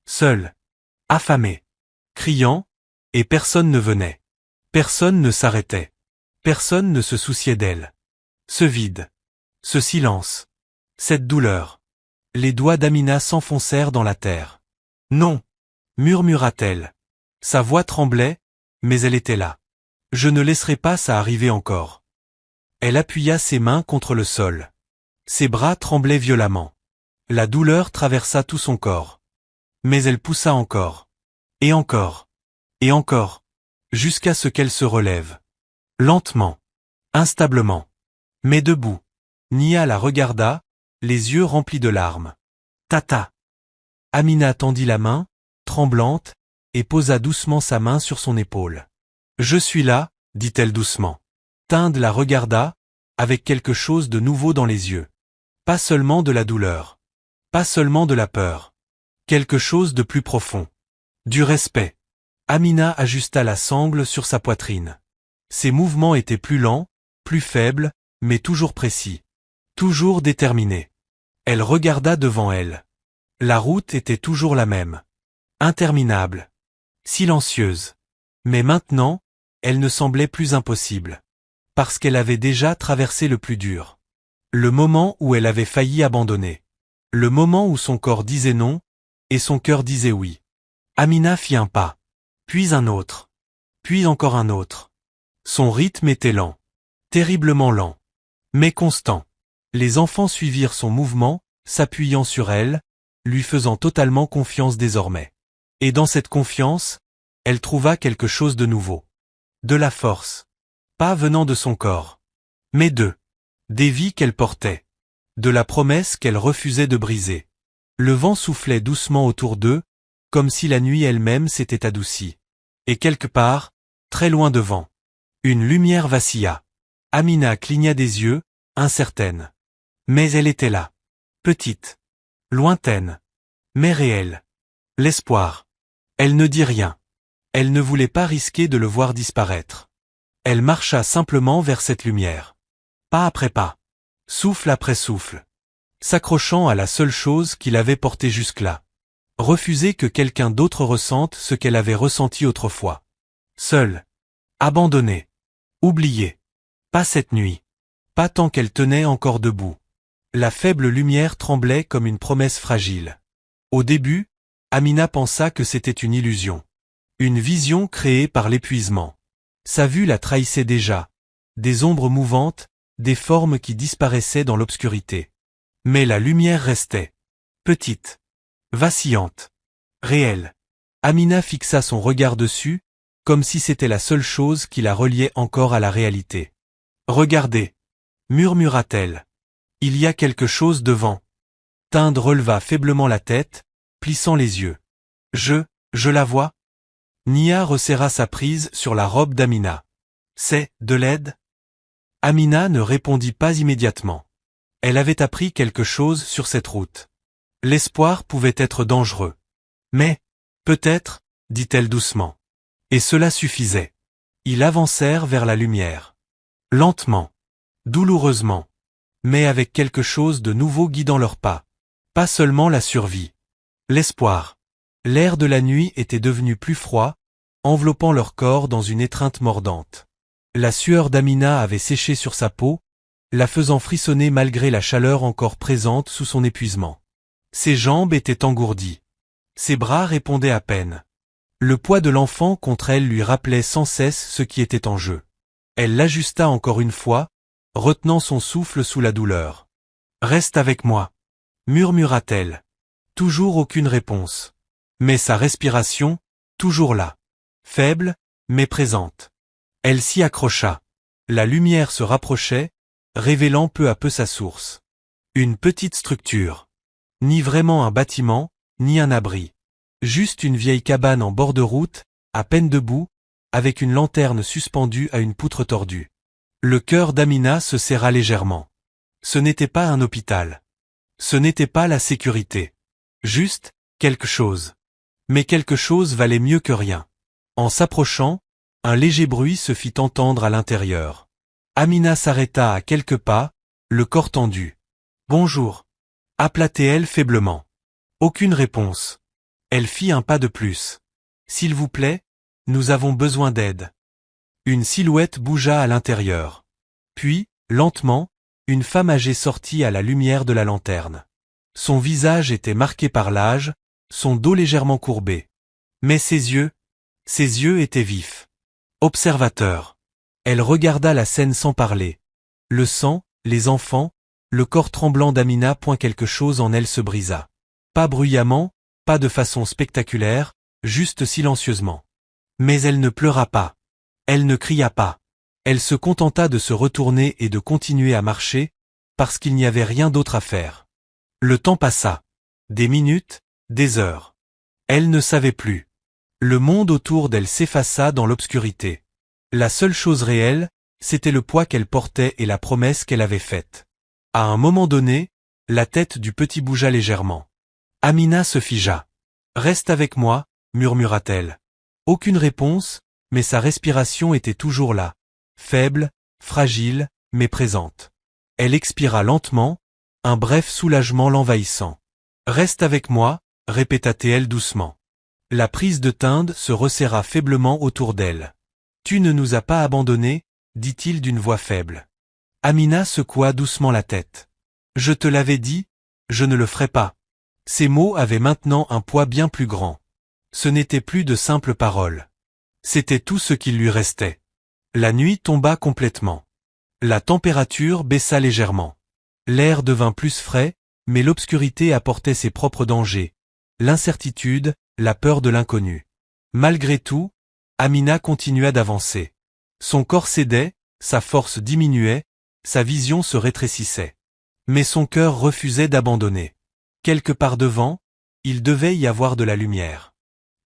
Seule. Affamée. Criant, et personne ne venait. Personne ne s'arrêtait. Personne ne se souciait d'elle. Ce vide. Ce silence. Cette douleur. Les doigts d'Amina s'enfoncèrent dans la terre. Non, murmura-t-elle. Sa voix tremblait, mais elle était là. Je ne laisserai pas ça arriver encore. Elle appuya ses mains contre le sol. Ses bras tremblaient violemment. La douleur traversa tout son corps. Mais elle poussa encore. Et encore. Et encore. Jusqu'à ce qu'elle se relève. Lentement. Instablement. Mais debout. Nia la regarda, les yeux remplis de larmes. Tata. Amina tendit la main, tremblante, et posa doucement sa main sur son épaule. Je suis là, dit-elle doucement. Tinde la regarda, avec quelque chose de nouveau dans les yeux. Pas seulement de la douleur. Pas seulement de la peur. Quelque chose de plus profond. Du respect. Amina ajusta la sangle sur sa poitrine. Ses mouvements étaient plus lents, plus faibles, mais toujours précis. Toujours déterminés. Elle regarda devant elle. La route était toujours la même. Interminable. Silencieuse. Mais maintenant, elle ne semblait plus impossible. Parce qu'elle avait déjà traversé le plus dur. Le moment où elle avait failli abandonner. Le moment où son corps disait non, et son cœur disait oui. Amina fit un pas. Puis un autre. Puis encore un autre. Son rythme était lent. Terriblement lent. Mais constant. Les enfants suivirent son mouvement, s'appuyant sur elle, lui faisant totalement confiance désormais. Et dans cette confiance, elle trouva quelque chose de nouveau. De la force. Pas venant de son corps. Mais des vies qu'elle portait. De la promesse qu'elle refusait de briser. Le vent soufflait doucement autour d'eux, comme si la nuit elle-même s'était adoucie. Et quelque part, très loin devant, une lumière vacilla. Amina cligna des yeux, incertaine. Mais elle était là. Petite. Lointaine. Mais réelle. L'espoir. Elle ne dit rien. Elle ne voulait pas risquer de le voir disparaître. Elle marcha simplement vers cette lumière. Pas après pas. Souffle après souffle. S'accrochant à la seule chose qui l'avait portée jusque-là. Refuser que quelqu'un d'autre ressente ce qu'elle avait ressenti autrefois. Seule. Abandonnée. Oubliée. Pas cette nuit. Pas tant qu'elle tenait encore debout. La faible lumière tremblait comme une promesse fragile. Au début, Amina pensa que c'était une illusion. Une vision créée par l'épuisement. Sa vue la trahissait déjà. Des ombres mouvantes, des formes qui disparaissaient dans l'obscurité. Mais la lumière restait. Petite. Vacillante. Réelle. Amina fixa son regard dessus, comme si c'était la seule chose qui la reliait encore à la réalité. « Regardez » murmura-t-elle. « Il y a quelque chose devant. » Tind releva faiblement la tête, plissant les yeux. « Je la vois ?» Nia resserra sa prise sur la robe d'Amina. « C'est de l'aide ?» Amina ne répondit pas immédiatement. Elle avait appris quelque chose sur cette route. L'espoir pouvait être dangereux. Mais, peut-être, dit-elle doucement. Et cela suffisait. Ils avancèrent vers la lumière. Lentement. Douloureusement. Mais avec quelque chose de nouveau guidant leurs pas. Pas seulement la survie. L'espoir. L'air de la nuit était devenu plus froid, enveloppant leur corps dans une étreinte mordante. La sueur d'Amina avait séché sur sa peau, la faisant frissonner malgré la chaleur encore présente sous son épuisement. Ses jambes étaient engourdies. Ses bras répondaient à peine. Le poids de l'enfant contre elle lui rappelait sans cesse ce qui était en jeu. Elle l'ajusta encore une fois, retenant son souffle sous la douleur. « Reste avec moi » murmura-t-elle. Toujours aucune réponse. Mais sa respiration, toujours là. Faible, mais présente. Elle s'y accrocha. La lumière se rapprochait, révélant peu à peu sa source. Une petite structure. Ni vraiment un bâtiment, ni un abri. Juste une vieille cabane en bord de route, à peine debout, avec une lanterne suspendue à une poutre tordue. Le cœur d'Amina se serra légèrement. Ce n'était pas un hôpital. Ce n'était pas la sécurité. Juste, quelque chose. Mais quelque chose valait mieux que rien. En s'approchant, un léger bruit se fit entendre à l'intérieur. Amina s'arrêta à quelques pas, le corps tendu. « Bonjour » appela-t-elle faiblement. Aucune réponse. Elle fit un pas de plus. « S'il vous plaît, nous avons besoin d'aide. » Une silhouette bougea à l'intérieur. Puis, lentement, une femme âgée sortit à la lumière de la lanterne. Son visage était marqué par l'âge, son dos légèrement courbé. Mais ses yeux étaient vifs. Observateur. Elle regarda la scène sans parler. Le sang, les enfants, le corps tremblant d'Amina. Quelque chose en elle se brisa. Pas bruyamment, pas de façon spectaculaire, juste silencieusement. Mais elle ne pleura pas. Elle ne cria pas. Elle se contenta de se retourner et de continuer à marcher, parce qu'il n'y avait rien d'autre à faire. Le temps passa. Des minutes, des heures. Elle ne savait plus. Le monde autour d'elle s'effaça dans l'obscurité. La seule chose réelle, c'était le poids qu'elle portait et la promesse qu'elle avait faite. À un moment donné, la tête du petit bougea légèrement. Amina se figea. « Reste avec moi » murmura-t-elle. Aucune réponse, mais sa respiration était toujours là. Faible, fragile, mais présente. Elle expira lentement, un bref soulagement l'envahissant. « Reste avec moi » répéta-t-elle doucement. La prise de Tind se resserra faiblement autour d'elle. « Tu ne nous as pas abandonnés » dit-il d'une voix faible. Amina secoua doucement la tête. « Je te l'avais dit, je ne le ferai pas. » Ces mots avaient maintenant un poids bien plus grand. Ce n'étaient plus de simples paroles. C'était tout ce qu'il lui restait. La nuit tomba complètement. La température baissa légèrement. L'air devint plus frais, mais l'obscurité apportait ses propres dangers. L'incertitude, la peur de l'inconnu. Malgré tout, Amina continua d'avancer. Son corps cédait, sa force diminuait, sa vision se rétrécissait. Mais son cœur refusait d'abandonner. Quelque part devant, il devait y avoir de la lumière.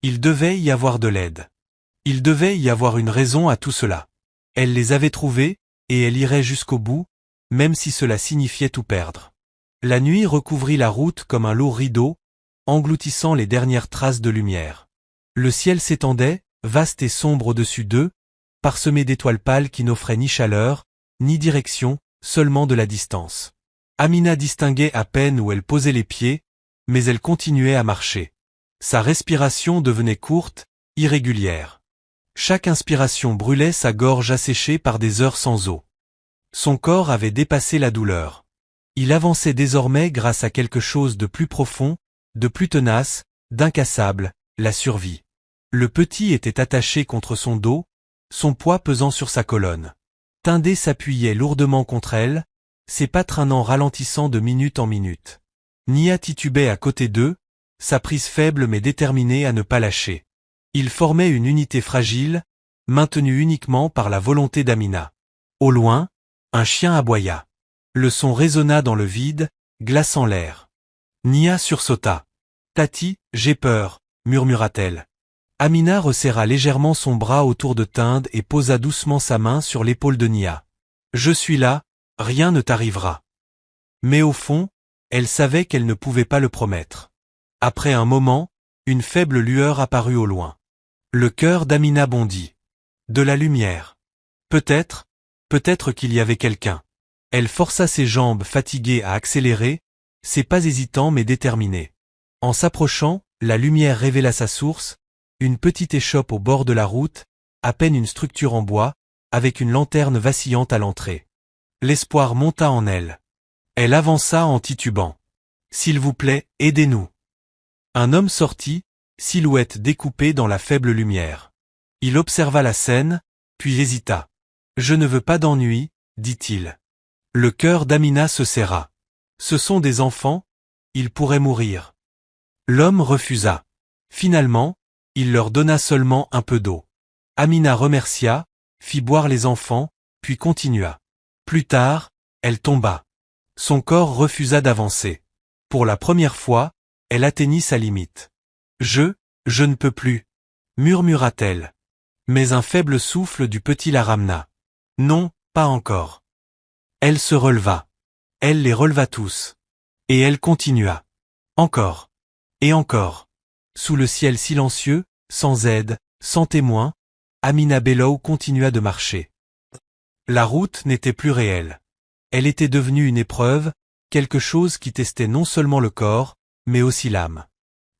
Il devait y avoir de l'aide. Il devait y avoir une raison à tout cela. Elle les avait trouvés, et elle irait jusqu'au bout, même si cela signifiait tout perdre. La nuit recouvrit la route comme un lourd rideau, engloutissant les dernières traces de lumière. Le ciel s'étendait, vaste et sombre au-dessus d'eux, parsemé d'étoiles pâles qui n'offraient ni chaleur, ni direction, seulement de la distance. Amina distinguait à peine où elle posait les pieds, mais elle continuait à marcher. Sa respiration devenait courte, irrégulière. Chaque inspiration brûlait sa gorge asséchée par des heures sans eau. Son corps avait dépassé la douleur. Il avançait désormais grâce à quelque chose de plus profond, de plus tenace, d'incassable, la survie. Le petit était attaché contre son dos, son poids pesant sur sa colonne. Tindé s'appuyait lourdement contre elle, ses pas traînant ralentissant de minute en minute. Nia titubait à côté d'eux, sa prise faible mais déterminée à ne pas lâcher. Ils formaient une unité fragile, maintenue uniquement par la volonté d'Amina. Au loin, un chien aboya. Le son résonna dans le vide, glaçant l'air. Nia sursauta. « Tati, j'ai peur », murmura-t-elle. Amina resserra légèrement son bras autour de Tinde et posa doucement sa main sur l'épaule de Nia. « Je suis là, rien ne t'arrivera. » Mais au fond, elle savait qu'elle ne pouvait pas le promettre. Après un moment, une faible lueur apparut au loin. Le cœur d'Amina bondit. De la lumière. Peut-être qu'il y avait quelqu'un. Elle força ses jambes fatiguées à accélérer, ses pas hésitants mais déterminés. En s'approchant, la lumière révéla sa source, une petite échoppe au bord de la route, à peine une structure en bois, avec une lanterne vacillante à l'entrée. L'espoir monta en elle. Elle avança en titubant. « S'il vous plaît, aidez-nous. » Un homme sortit, silhouette découpée dans la faible lumière. Il observa la scène, puis hésita. « Je ne veux pas d'ennui, » dit-il. Le cœur d'Amina se serra. Ce sont des enfants, ils pourraient mourir. L'homme refusa. Finalement, il leur donna seulement un peu d'eau. Amina remercia, fit boire les enfants, puis continua. Plus tard, elle tomba. Son corps refusa d'avancer. Pour la première fois, elle atteignit sa limite. Je ne peux plus, murmura-t-elle. Mais un faible souffle du petit la ramena. Non, pas encore. Elle se releva. Elle les releva tous. Et elle continua. Encore. Et encore. Sous le ciel silencieux, sans aide, sans témoin, Amina Bello continua de marcher. La route n'était plus réelle. Elle était devenue une épreuve, quelque chose qui testait non seulement le corps, mais aussi l'âme.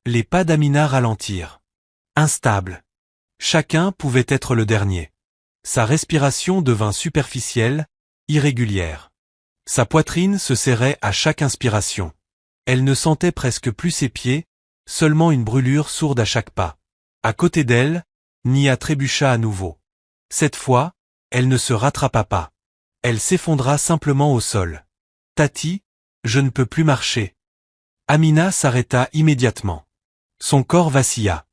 Les pas d'Amina ralentirent. Instable. Chacun pouvait être le dernier. Sa respiration devint superficielle, irrégulière. Sa poitrine se serrait à chaque inspiration. Elle ne sentait presque plus ses pieds, seulement une brûlure sourde à chaque pas. À côté d'elle, Nia trébucha à nouveau. Cette fois, elle ne se rattrapa pas. Elle s'effondra simplement au sol. « Tati, je ne peux plus marcher. » Amina s'arrêta immédiatement. Son corps vacilla.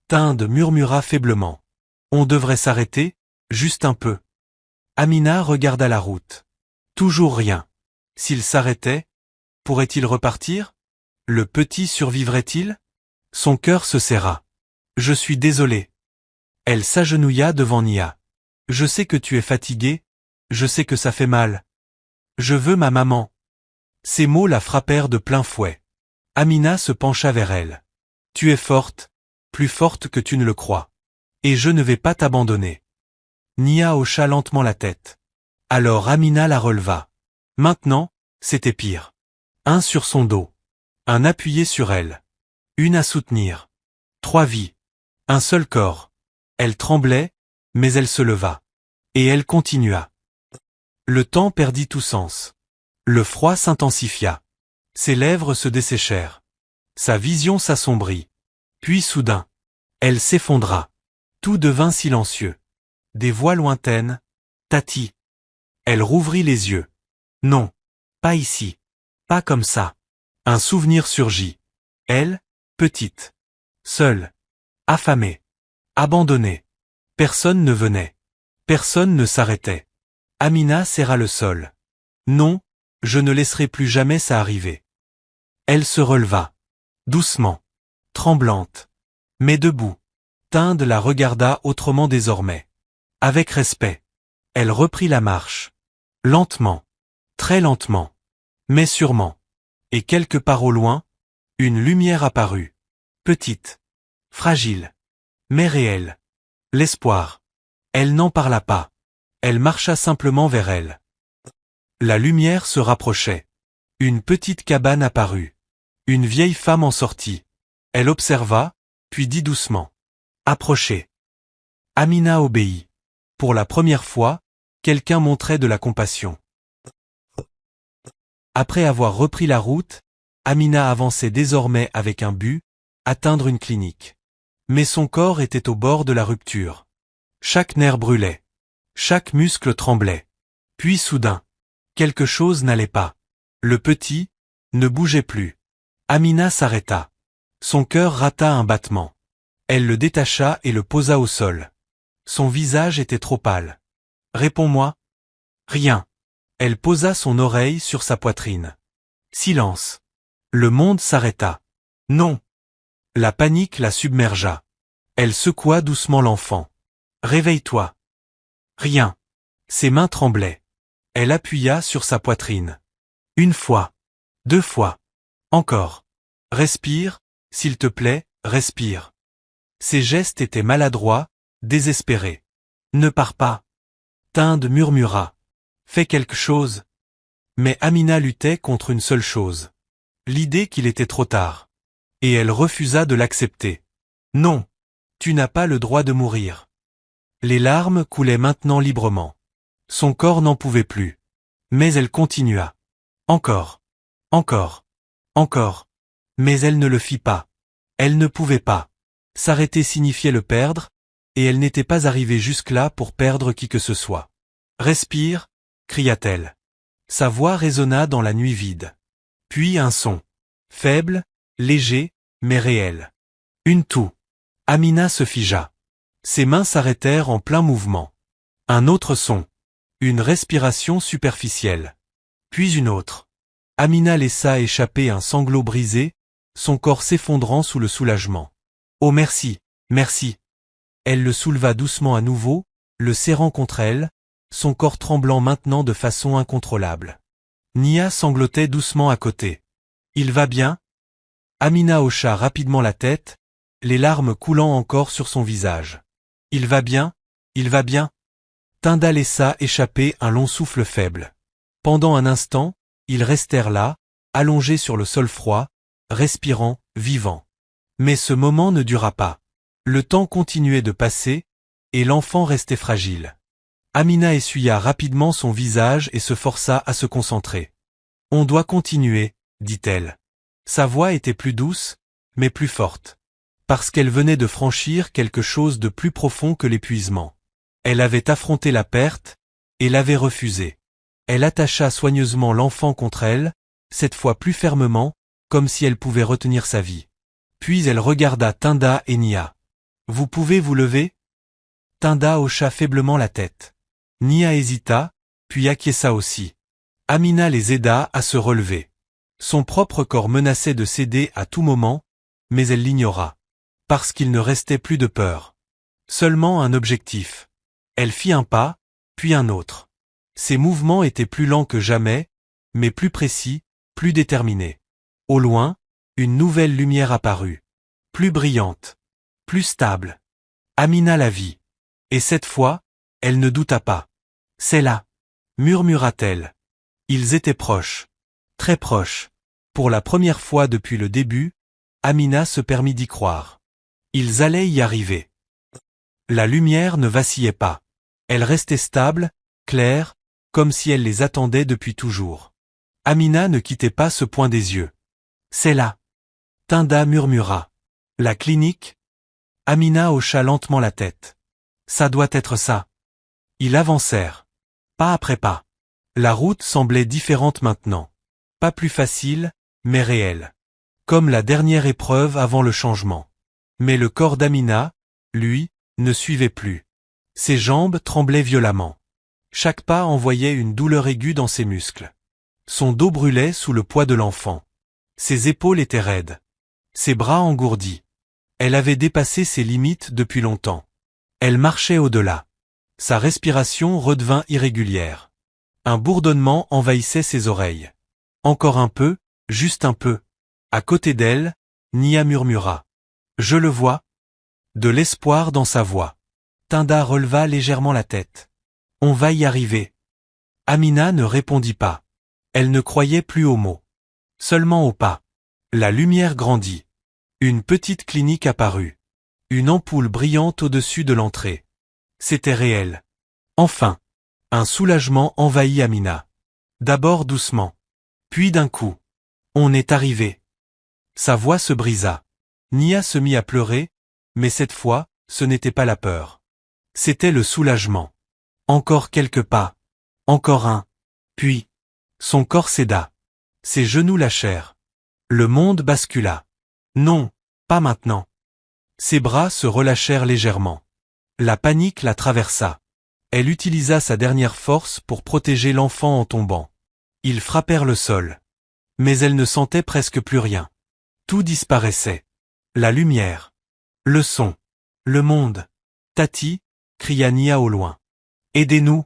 Tinde murmura faiblement. « On devrait s'arrêter, juste un peu. » Amina regarda la route. Toujours rien. S'il s'arrêtait, pourrait-il repartir? Le petit survivrait-il? Son cœur se serra. « Je suis désolée. » Elle s'agenouilla devant Nia. « Je sais que tu es fatiguée, je sais que ça fait mal. Je veux ma maman. » Ces mots la frappèrent de plein fouet. Amina se pencha vers elle. « Tu es forte, plus forte que tu ne le crois. Et je ne vais pas t'abandonner. » Nia hocha lentement la tête. Alors Amina la releva. Maintenant, c'était pire. Un sur son dos. Un appuyé sur elle. Une à soutenir. 3 vies. Un seul corps. Elle tremblait, mais elle se leva. Et elle continua. Le temps perdit tout sens. Le froid s'intensifia. Ses lèvres se desséchèrent. Sa vision s'assombrit. Puis soudain, elle s'effondra. Tout devint silencieux. Des voix lointaines. « Tati !» Elle rouvrit les yeux. Non, pas ici. Pas comme ça. Un souvenir surgit. Elle, petite. Seule. Affamée. Abandonnée. Personne ne venait. Personne ne s'arrêtait. Amina serra le sol. Non, je ne laisserai plus jamais ça arriver. Elle se releva. Doucement. Tremblante. Mais debout. Tinde la regarda autrement désormais. Avec respect. Elle reprit la marche. Lentement. Très lentement. Mais sûrement. Et quelque part au loin, une lumière apparut. Petite. Fragile. Mais réelle. L'espoir. Elle n'en parla pas. Elle marcha simplement vers elle. La lumière se rapprochait. Une petite cabane apparut. Une vieille femme en sortit. Elle observa, puis dit doucement. Approchez. Amina obéit. Pour la première fois, quelqu'un montrait de la compassion. Après avoir repris la route, Amina avançait désormais avec un but, atteindre une clinique. Mais son corps était au bord de la rupture. Chaque nerf brûlait. Chaque muscle tremblait. Puis soudain, quelque chose n'allait pas. Le petit ne bougeait plus. Amina s'arrêta. Son cœur rata un battement. Elle le détacha et le posa au sol. Son visage était trop pâle. Réponds-moi. Rien. Elle posa son oreille sur sa poitrine. Silence. Le monde s'arrêta. Non. La panique la submergea. Elle secoua doucement l'enfant. Réveille-toi. Rien. Ses mains tremblaient. Elle appuya sur sa poitrine. Une fois. 2 fois. Encore. Respire, s'il te plaît, respire. Ses gestes étaient maladroits, désespérés. Ne pars pas. Tinde murmura. Fais quelque chose. Mais Amina luttait contre une seule chose. L'idée qu'il était trop tard. Et elle refusa de l'accepter. Non. Tu n'as pas le droit de mourir. Les larmes coulaient maintenant librement. Son corps n'en pouvait plus. Mais elle continua. Encore. Encore. Encore. Mais elle ne le fit pas. Elle ne pouvait pas. S'arrêter signifiait le perdre, et elle n'était pas arrivée jusque-là pour perdre qui que ce soit. Respire, cria-t-elle. Sa voix résonna dans la nuit vide. Puis un son. Faible, léger, mais réel. Une toux. Amina se figea. Ses mains s'arrêtèrent en plein mouvement. Un autre son. Une respiration superficielle. Puis une autre. Amina laissa échapper un sanglot brisé, son corps s'effondrant sous le soulagement. Oh merci, merci. Elle le souleva doucement à nouveau, le serrant contre elle, son corps tremblant maintenant de façon incontrôlable. Nia sanglotait doucement à côté. Il va bien? Amina hocha rapidement la tête, les larmes coulant encore sur son visage. Il va bien, il va bien. Tinda laissa échapper un long souffle faible. Pendant un instant, ils restèrent là, allongés sur le sol froid, respirant, vivants. Mais ce moment ne dura pas. Le temps continuait de passer, et l'enfant restait fragile. Amina essuya rapidement son visage et se força à se concentrer. On doit continuer, dit-elle. Sa voix était plus douce, mais plus forte. Parce qu'elle venait de franchir quelque chose de plus profond que l'épuisement. Elle avait affronté la perte, et l'avait refusée. Elle attacha soigneusement l'enfant contre elle, cette fois plus fermement, comme si elle pouvait retenir sa vie. Puis elle regarda Tinda et Nia. Vous pouvez vous lever? Tinda hocha faiblement la tête. Nia hésita, puis acquiesça aussi. Amina les aida à se relever. Son propre corps menaçait de céder à tout moment, mais elle l'ignora. Parce qu'il ne restait plus de peur. Seulement un objectif. Elle fit un pas, puis un autre. Ses mouvements étaient plus lents que jamais, mais plus précis, plus déterminés. Au loin, une nouvelle lumière apparut. Plus brillante. Plus stable. Amina la vit. Et cette fois, elle ne douta pas. C'est là, murmura-t-elle. Ils étaient proches. Très proches. Pour la première fois depuis le début, Amina se permit d'y croire. Ils allaient y arriver. La lumière ne vacillait pas. Elle restait stable, claire, comme si elle les attendait depuis toujours. Amina ne quittait pas ce point des yeux. C'est là. Tinda murmura. La clinique? Amina hocha lentement la tête. Ça doit être ça. Ils avancèrent. Pas après pas. La route semblait différente maintenant. Pas plus facile, mais réelle. Comme la dernière épreuve avant le changement. Mais le corps d'Amina, lui, ne suivait plus. Ses jambes tremblaient violemment. Chaque pas envoyait une douleur aiguë dans ses muscles. Son dos brûlait sous le poids de l'enfant. Ses épaules étaient raides. Ses bras engourdis. Elle avait dépassé ses limites depuis longtemps. Elle marchait au-delà. Sa respiration redevint irrégulière. Un bourdonnement envahissait ses oreilles. Encore un peu, juste un peu. À côté d'elle, Nia murmura. Je le vois. De l'espoir dans sa voix. Tinda releva légèrement la tête. On va y arriver. Amina ne répondit pas. Elle ne croyait plus aux mots. Seulement au pas. La lumière grandit. Une petite clinique apparut. Une ampoule brillante au-dessus de l'entrée. C'était réel. Enfin. Un soulagement envahit Amina. D'abord doucement. Puis d'un coup. On est arrivé. Sa voix se brisa. Nia se mit à pleurer, mais cette fois, ce n'était pas la peur. C'était le soulagement. Encore quelques pas. Encore un. Puis. Son corps céda. Ses genoux lâchèrent. Le monde bascula. Non, pas maintenant. Ses bras se relâchèrent légèrement. La panique la traversa. Elle utilisa sa dernière force pour protéger l'enfant en tombant. Ils frappèrent le sol. Mais elle ne sentait presque plus rien. Tout disparaissait. La lumière. Le son. Le monde. Tati, cria Nia au loin. Aidez-nous,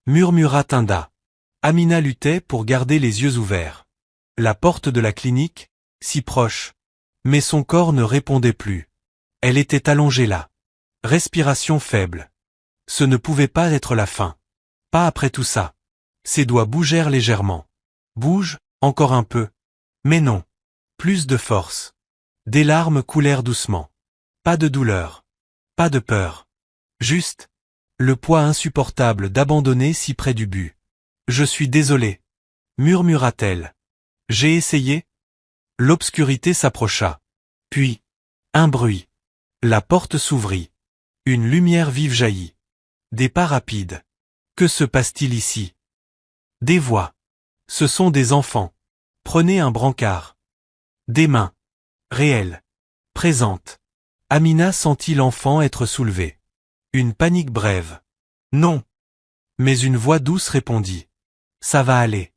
murmura Tinda. Amina luttait pour garder les yeux ouverts. La porte de la clinique, si proche. Mais son corps ne répondait plus. Elle était allongée là. Respiration faible. Ce ne pouvait pas être la fin. Pas après tout ça. Ses doigts bougèrent légèrement. Bouge, encore un peu. Mais non. Plus de force. Des larmes coulèrent doucement. Pas de douleur. Pas de peur. Juste. Le poids insupportable d'abandonner si près du but. Je suis désolée. Murmura-t-elle. J'ai essayé. L'obscurité s'approcha. Puis. Un bruit. La porte s'ouvrit. Une lumière vive jaillit. Des pas rapides. Que se passe-t-il ici? Des voix. Ce sont des enfants. Prenez un brancard. Des mains. Réelles. Présentes. Amina sentit l'enfant être soulevé. Une panique brève. Non. Mais une voix douce répondit. Ça va aller.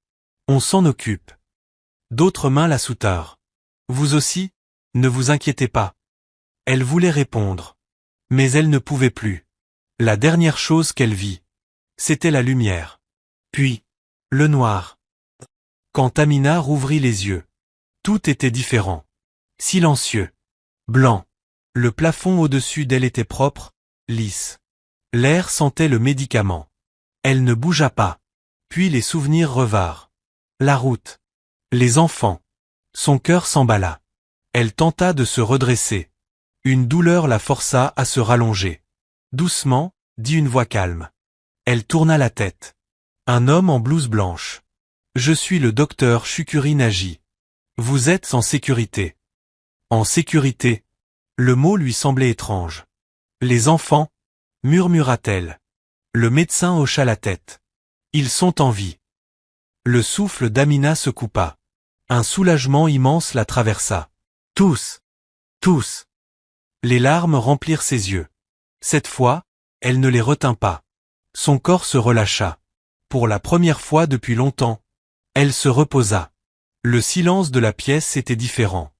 On s'en occupe. D'autres mains la soutinrent. Vous aussi? Ne vous inquiétez pas. Elle voulait répondre. Mais elle ne pouvait plus. La dernière chose qu'elle vit. C'était la lumière. Puis. Le noir. Quand Amina rouvrit les yeux. Tout était différent. Silencieux. Blanc. Le plafond au-dessus d'elle était propre, lisse. L'air sentait le médicament. Elle ne bougea pas. Puis les souvenirs revinrent. La route. Les enfants. Son cœur s'emballa. Elle tenta de se redresser. Une douleur la força à se rallonger. Doucement, dit une voix calme. Elle tourna la tête. Un homme en blouse blanche. Je suis le docteur Shukuri Naji. Vous êtes en sécurité. En sécurité. Le mot lui semblait étrange. Les enfants, murmura-t-elle. Le médecin hocha la tête. Ils sont en vie. Le souffle d'Amina se coupa. Un soulagement immense la traversa. Tous. Tous. Les larmes remplirent ses yeux. Cette fois, elle ne les retint pas. Son corps se relâcha. Pour la première fois depuis longtemps, elle se reposa. Le silence de la pièce était différent.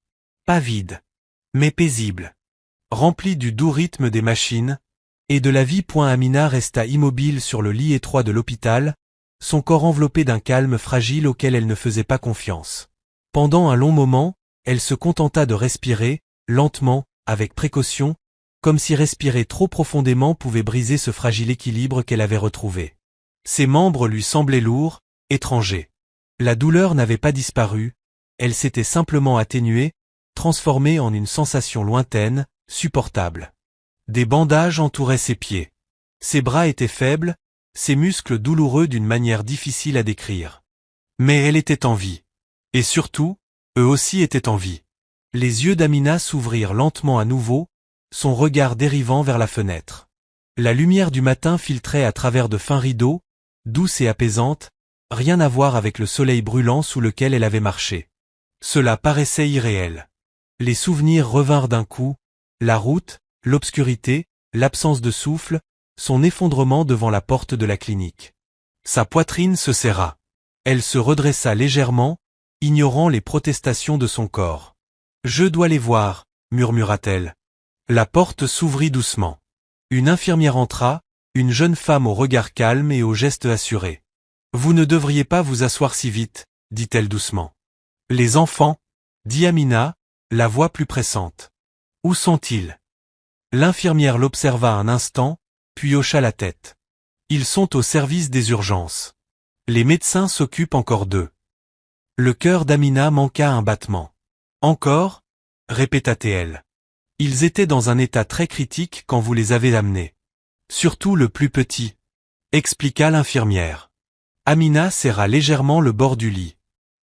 Pas vide, mais paisible. Rempli du doux rythme des machines, et de la vie. Amina resta immobile sur le lit étroit de l'hôpital, son corps enveloppé d'un calme fragile auquel elle ne faisait pas confiance. Pendant un long moment, elle se contenta de respirer, lentement, avec précaution, comme si respirer trop profondément pouvait briser ce fragile équilibre qu'elle avait retrouvé. Ses membres lui semblaient lourds, étrangers. La douleur n'avait pas disparu, elle s'était simplement atténuée, transformée en une sensation lointaine, supportable. Des bandages entouraient ses pieds. Ses bras étaient faibles, ses muscles douloureux d'une manière difficile à décrire. Mais elle était en vie. Et surtout, eux aussi étaient en vie. Les yeux d'Amina s'ouvrirent lentement à nouveau, son regard dérivant vers la fenêtre. La lumière du matin filtrait à travers de fins rideaux, douce et apaisante, rien à voir avec le soleil brûlant sous lequel elle avait marché. Cela paraissait irréel. Les souvenirs revinrent d'un coup, la route, l'obscurité, l'absence de souffle, son effondrement devant la porte de la clinique. Sa poitrine se serra. Elle se redressa légèrement, ignorant les protestations de son corps. « Je dois les voir », murmura-t-elle. La porte s'ouvrit doucement. Une infirmière entra, une jeune femme au regard calme et au geste assuré. « Vous ne devriez pas vous asseoir si vite », dit-elle doucement. « Les enfants » dit Amina, la voix plus pressante. « Où sont-ils » L'infirmière l'observa un instant, puis hocha la tête. Ils sont au service des urgences. Les médecins s'occupent encore d'eux. Le cœur d'Amina manqua un battement. Encore? Répéta-t-elle. Ils étaient dans un état très critique quand vous les avez amenés. Surtout le plus petit, expliqua l'infirmière. Amina serra légèrement le bord du lit.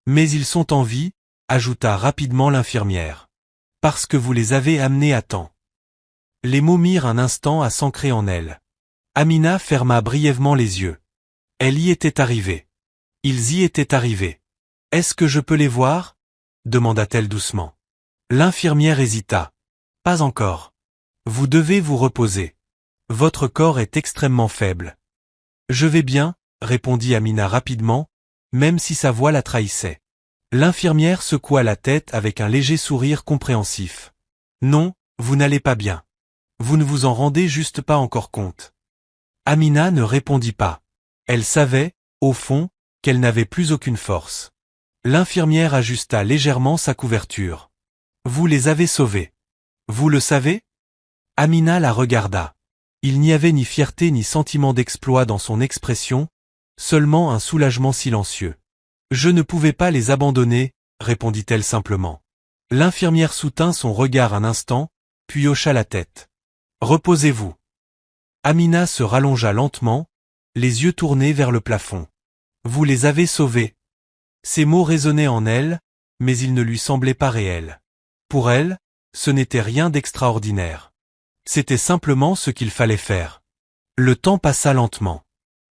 Mais ils sont en vie, ajouta rapidement l'infirmière. Parce que vous les avez amenés à temps. Les mots mirent un instant à s'ancrer en elle. Amina ferma brièvement les yeux. Elle y était arrivée. Ils y étaient arrivés. Est-ce que je peux les voir? Demanda-t-elle doucement. L'infirmière hésita. Pas encore. Vous devez vous reposer. Votre corps est extrêmement faible. Je vais bien, répondit Amina rapidement, même si sa voix la trahissait. L'infirmière secoua la tête avec un léger sourire compréhensif. Non, vous n'allez pas bien. Vous ne vous en rendez juste pas encore compte. Amina ne répondit pas. Elle savait, au fond, qu'elle n'avait plus aucune force. L'infirmière ajusta légèrement sa couverture. Vous les avez sauvés. Vous le savez? Amina la regarda. Il n'y avait ni fierté ni sentiment d'exploit dans son expression, seulement un soulagement silencieux. Je ne pouvais pas les abandonner, répondit-elle simplement. L'infirmière soutint son regard un instant, puis hocha la tête. Reposez-vous. Amina se rallongea lentement, les yeux tournés vers le plafond. Vous les avez sauvés. Ces mots résonnaient en elle, mais ils ne lui semblaient pas réels. Pour elle, ce n'était rien d'extraordinaire. C'était simplement ce qu'il fallait faire. Le temps passa lentement.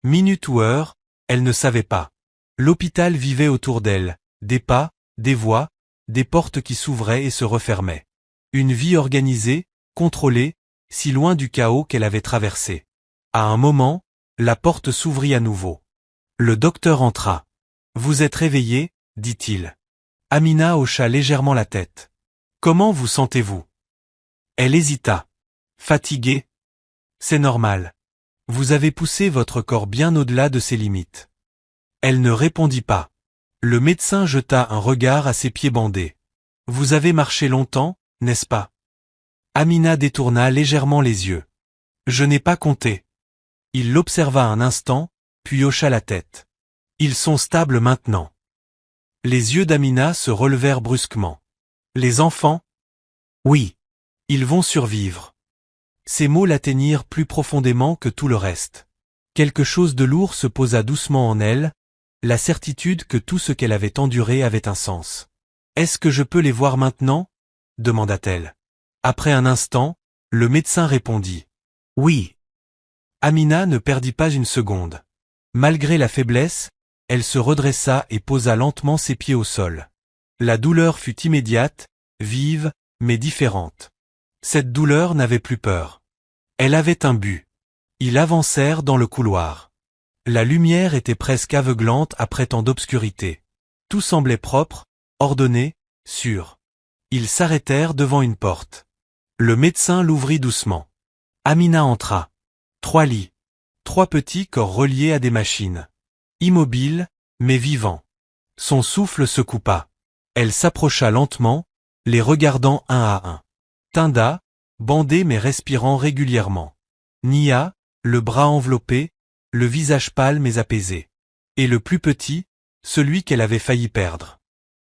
Minute ou heure, elle ne savait pas. L'hôpital vivait autour d'elle, des pas, des voix, des portes qui s'ouvraient et se refermaient. Une vie organisée, contrôlée, si loin du chaos qu'elle avait traversé. À un moment, la porte s'ouvrit à nouveau. Le docteur entra. Vous êtes réveillée, dit-il. Amina hocha légèrement la tête. Comment vous sentez-vous? Elle hésita. Fatiguée? C'est normal. Vous avez poussé votre corps bien au-delà de ses limites. Elle ne répondit pas. Le médecin jeta un regard à ses pieds bandés. Vous avez marché longtemps, n'est-ce pas? Amina détourna légèrement les yeux. Je n'ai pas compté. Il l'observa un instant, puis hocha la tête. Ils sont stables maintenant. Les yeux d'Amina se relevèrent brusquement. Les enfants? Oui. Ils vont survivre. Ces mots l'atteignirent plus profondément que tout le reste. Quelque chose de lourd se posa doucement en elle, la certitude que tout ce qu'elle avait enduré avait un sens. Est-ce que je peux les voir maintenant? Demanda-t-elle. Après un instant, le médecin répondit. Oui. Amina ne perdit pas une seconde. Malgré la faiblesse, elle se redressa et posa lentement ses pieds au sol. La douleur fut immédiate, vive, mais différente. Cette douleur n'avait plus peur. Elle avait un but. Ils avancèrent dans le couloir. La lumière était presque aveuglante après tant d'obscurité. Tout semblait propre, ordonné, sûr. Ils s'arrêtèrent devant une porte. Le médecin l'ouvrit doucement. Amina entra. 3 lits. 3 petits corps reliés à des machines. Immobiles, mais vivants. Son souffle se coupa. Elle s'approcha lentement, les regardant un à un. Tinda, bandée mais respirant régulièrement. Nia, le bras enveloppé, le visage pâle mais apaisé. Et le plus petit, celui qu'elle avait failli perdre.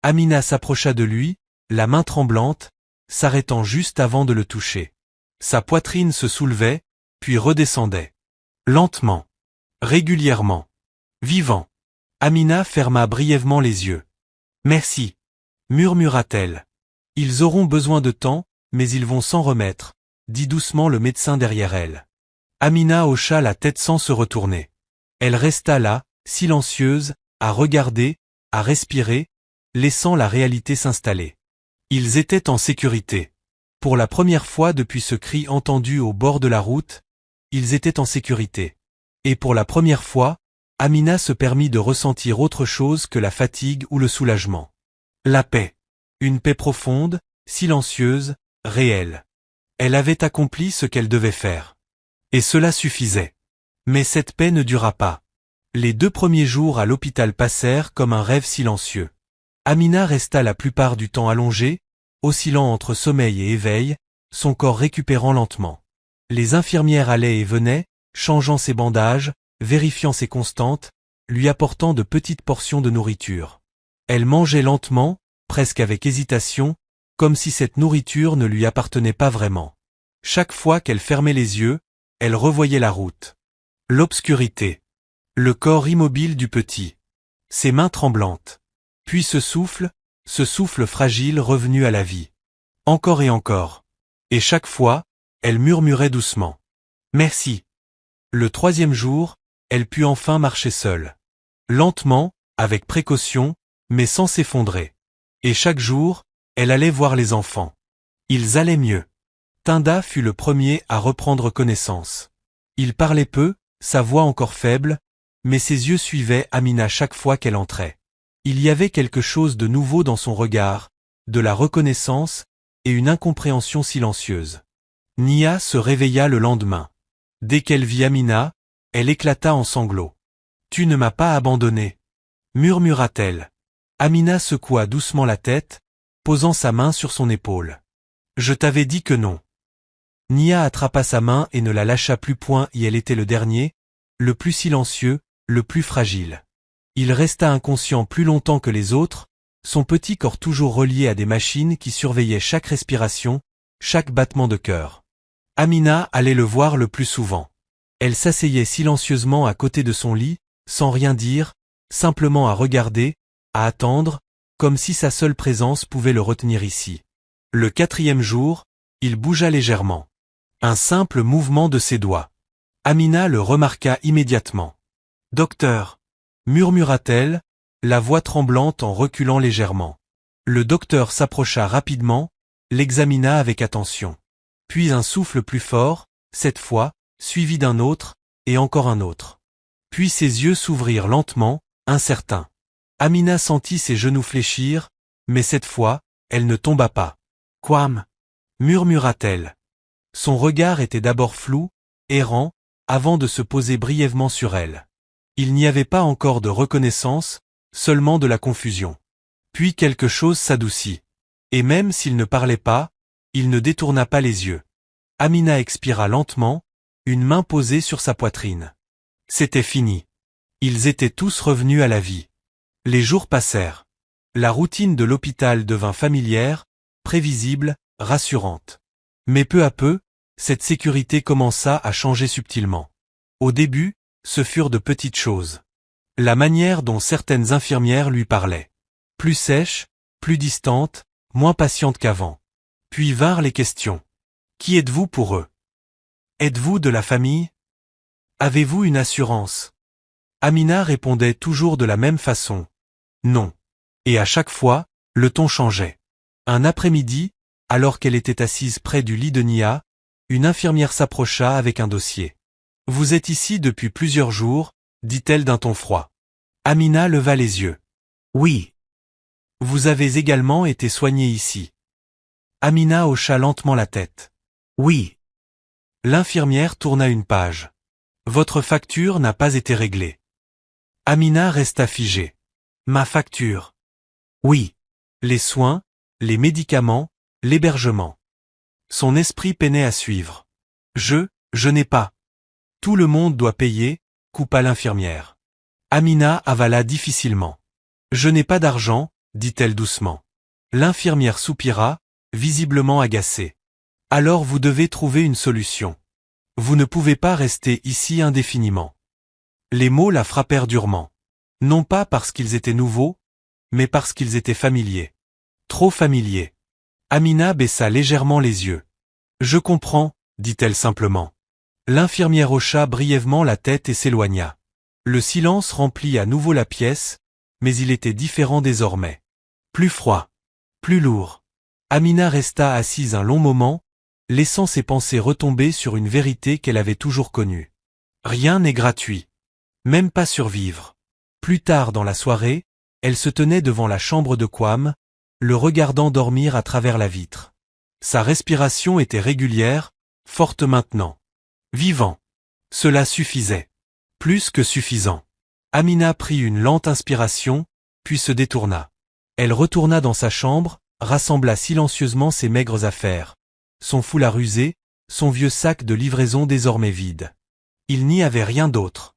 Amina s'approcha de lui, la main tremblante, s'arrêtant juste avant de le toucher. Sa poitrine se soulevait, puis redescendait. Lentement. Régulièrement. Vivant. Amina ferma brièvement les yeux. Merci. Murmura-t-elle. Ils auront besoin de temps, mais ils vont s'en remettre, dit doucement le médecin derrière elle. Amina hocha la tête sans se retourner. Elle resta là, silencieuse, à regarder, à respirer, laissant la réalité s'installer. Ils étaient en sécurité. Pour la première fois depuis ce cri entendu au bord de la route, ils étaient en sécurité. Et pour la première fois, Amina se permit de ressentir autre chose que la fatigue ou le soulagement. La paix. Une paix profonde, silencieuse, réelle. Elle avait accompli ce qu'elle devait faire. Et cela suffisait. Mais cette paix ne dura pas. Les 2 premiers jours à l'hôpital passèrent comme un rêve silencieux. Amina resta la plupart du temps allongée, oscillant entre sommeil et éveil, son corps récupérant lentement. Les infirmières allaient et venaient, changeant ses bandages, vérifiant ses constantes, lui apportant de petites portions de nourriture. Elle mangeait lentement, presque avec hésitation, comme si cette nourriture ne lui appartenait pas vraiment. Chaque fois qu'elle fermait les yeux, elle revoyait la route. L'obscurité. Le corps immobile du petit. Ses mains tremblantes. Puis ce souffle fragile revenu à la vie. Encore et encore. Et chaque fois, elle murmurait doucement. Merci. Le troisième jour, elle put enfin marcher seule. Lentement, avec précaution, mais sans s'effondrer. Et chaque jour, elle allait voir les enfants. Ils allaient mieux. Tinda fut le premier à reprendre connaissance. Il parlait peu, sa voix encore faible, mais ses yeux suivaient Amina chaque fois qu'elle entrait. Il y avait quelque chose de nouveau dans son regard, de la reconnaissance et une incompréhension silencieuse. Nia se réveilla le lendemain. Dès qu'elle vit Amina, elle éclata en sanglots. « Tu ne m'as pas abandonné » murmura-t-elle. Amina secoua doucement la tête, posant sa main sur son épaule. « Je t'avais dit que non. » Nia attrapa sa main et ne la lâcha plus point et elle était le dernier, le plus silencieux, le plus fragile. Il resta inconscient plus longtemps que les autres, son petit corps toujours relié à des machines qui surveillaient chaque respiration, chaque battement de cœur. Amina allait le voir le plus souvent. Elle s'asseyait silencieusement à côté de son lit, sans rien dire, simplement à regarder, à attendre, comme si sa seule présence pouvait le retenir ici. Le quatrième jour, il bougea légèrement. Un simple mouvement de ses doigts. Amina le remarqua immédiatement. « Docteur » murmura-t-elle, la voix tremblante en reculant légèrement. Le docteur s'approcha rapidement, l'examina avec attention. Puis un souffle plus fort, cette fois, suivi d'un autre, et encore un autre. Puis ses yeux s'ouvrirent lentement, incertains. Amina sentit ses genoux fléchir, mais cette fois, elle ne tomba pas. « Quam » murmura-t-elle. Son regard était d'abord flou, errant, avant de se poser brièvement sur elle. Il n'y avait pas encore de reconnaissance, seulement de la confusion. Puis quelque chose s'adoucit. Et même s'il ne parlait pas, il ne détourna pas les yeux. Amina expira lentement, une main posée sur sa poitrine. C'était fini. Ils étaient tous revenus à la vie. Les jours passèrent. La routine de l'hôpital devint familière, prévisible, rassurante. Mais peu à peu, cette sécurité commença à changer subtilement. Au début, ce furent de petites choses. La manière dont certaines infirmières lui parlaient. Plus sèche, plus distante, moins patiente qu'avant. Puis vinrent les questions. Qui êtes-vous pour eux? Êtes-vous de la famille? Avez-vous une assurance? Amina répondait toujours de la même façon. Non. Et à chaque fois, le ton changeait. Un après-midi, alors qu'elle était assise près du lit de Nia, une infirmière s'approcha avec un dossier. « Vous êtes ici depuis plusieurs jours » dit-elle d'un ton froid. Amina leva les yeux. « Oui. »« Vous avez également été soignée ici. » Amina hocha lentement la tête. « Oui. » L'infirmière tourna une page. « Votre facture n'a pas été réglée. » Amina resta figée. « Ma facture. » Oui. Les soins, les médicaments, l'hébergement. Son esprit peinait à suivre. « Je n'ai pas. » Tout le monde doit payer, coupa l'infirmière. Amina avala difficilement. « Je n'ai pas d'argent, » dit-elle doucement. L'infirmière soupira, visiblement agacée. « Alors vous devez trouver une solution. Vous ne pouvez pas rester ici indéfiniment. » Les mots la frappèrent durement. Non pas parce qu'ils étaient nouveaux, mais parce qu'ils étaient familiers. Trop familiers. Amina baissa légèrement les yeux. « Je comprends, » dit-elle simplement. L'infirmière hocha brièvement la tête et s'éloigna. Le silence remplit à nouveau la pièce, mais il était différent désormais. Plus froid. Plus lourd. Amina resta assise un long moment, laissant ses pensées retomber sur une vérité qu'elle avait toujours connue. Rien n'est gratuit. Même pas survivre. Plus tard dans la soirée, elle se tenait devant la chambre de Quam, le regardant dormir à travers la vitre. Sa respiration était régulière, forte maintenant. Vivant. Cela suffisait. Plus que suffisant. Amina prit une lente inspiration, puis se détourna. Elle retourna dans sa chambre, rassembla silencieusement ses maigres affaires. Son foulard usé, son vieux sac de livraison désormais vide. Il n'y avait rien d'autre.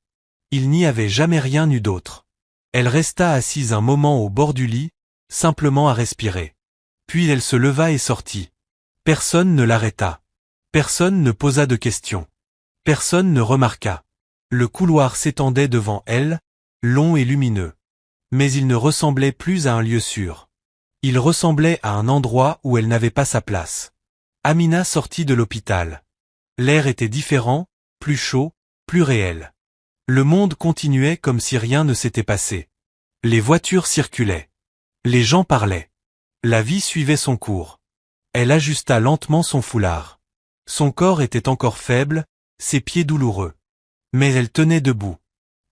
Il n'y avait jamais rien eu d'autre. Elle resta assise un moment au bord du lit, simplement à respirer. Puis elle se leva et sortit. Personne ne l'arrêta. Personne ne posa de questions. Personne ne remarqua. Le couloir s'étendait devant elle, long et lumineux. Mais il ne ressemblait plus à un lieu sûr. Il ressemblait à un endroit où elle n'avait pas sa place. Amina sortit de l'hôpital. L'air était différent, plus chaud, plus réel. Le monde continuait comme si rien ne s'était passé. Les voitures circulaient. Les gens parlaient. La vie suivait son cours. Elle ajusta lentement son foulard. Son corps était encore faible, ses pieds douloureux. Mais elle tenait debout.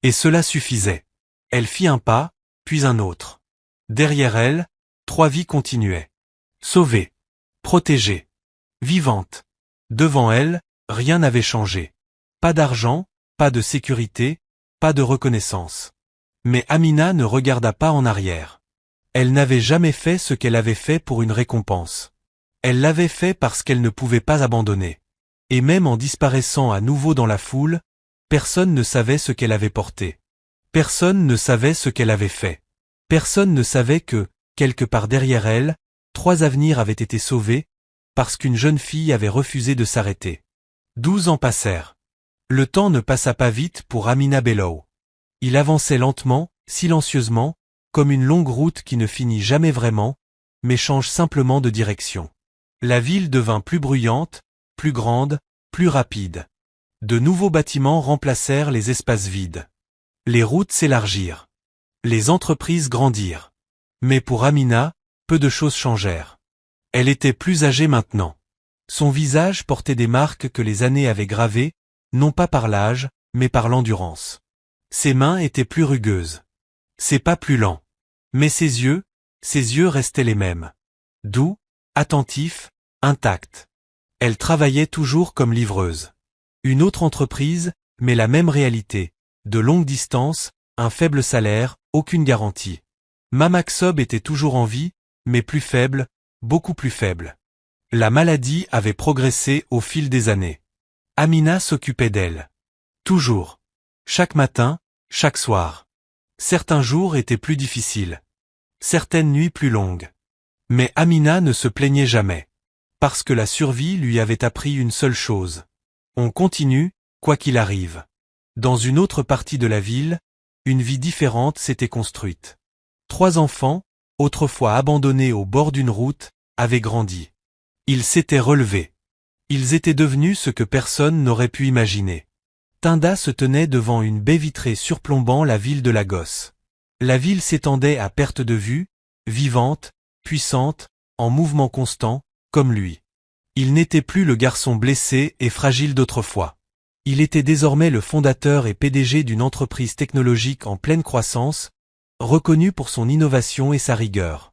Et cela suffisait. Elle fit un pas, puis un autre. Derrière elle, 3 vies continuaient. Sauvée. Protégée. Vivante. Devant elle, rien n'avait changé. Pas d'argent, pas de sécurité, pas de reconnaissance. Mais Amina ne regarda pas en arrière. Elle n'avait jamais fait ce qu'elle avait fait pour une récompense. Elle l'avait fait parce qu'elle ne pouvait pas abandonner. Et même en disparaissant à nouveau dans la foule, personne ne savait ce qu'elle avait porté. Personne ne savait ce qu'elle avait fait. Personne ne savait que, quelque part derrière elle, 3 avenirs avaient été sauvés, parce qu'une jeune fille avait refusé de s'arrêter. 12 ans passèrent. Le temps ne passa pas vite pour Amina Bello. Il avançait lentement, silencieusement, comme une longue route qui ne finit jamais vraiment, mais change simplement de direction. La ville devint plus bruyante, plus grande, plus rapide. De nouveaux bâtiments remplacèrent les espaces vides. Les routes s'élargirent. Les entreprises grandirent. Mais pour Amina, peu de choses changèrent. Elle était plus âgée maintenant. Son visage portait des marques que les années avaient gravées, non pas par l'âge, mais par l'endurance. Ses mains étaient plus rugueuses. Ses pas plus lents. Mais ses yeux restaient les mêmes. Doux, attentifs, intacts. Elle travaillait toujours comme livreuse. Une autre entreprise, mais la même réalité. De longues distances, un faible salaire, aucune garantie. Mama Xob était toujours en vie, mais plus faible, beaucoup plus faible. La maladie avait progressé au fil des années. Amina s'occupait d'elle. Toujours. Chaque matin, chaque soir. Certains jours étaient plus difficiles. Certaines nuits plus longues. Mais Amina ne se plaignait jamais. Parce que la survie lui avait appris une seule chose. On continue, quoi qu'il arrive. Dans une autre partie de la ville, une vie différente s'était construite. 3 enfants, autrefois abandonnés au bord d'une route, avaient grandi. Ils s'étaient relevés. Ils étaient devenus ce que personne n'aurait pu imaginer. Tinda se tenait devant une baie vitrée surplombant la ville de Lagos. La ville s'étendait à perte de vue, vivante, puissante, en mouvement constant, comme lui. Il n'était plus le garçon blessé et fragile d'autrefois. Il était désormais le fondateur et PDG d'une entreprise technologique en pleine croissance, reconnu pour son innovation et sa rigueur.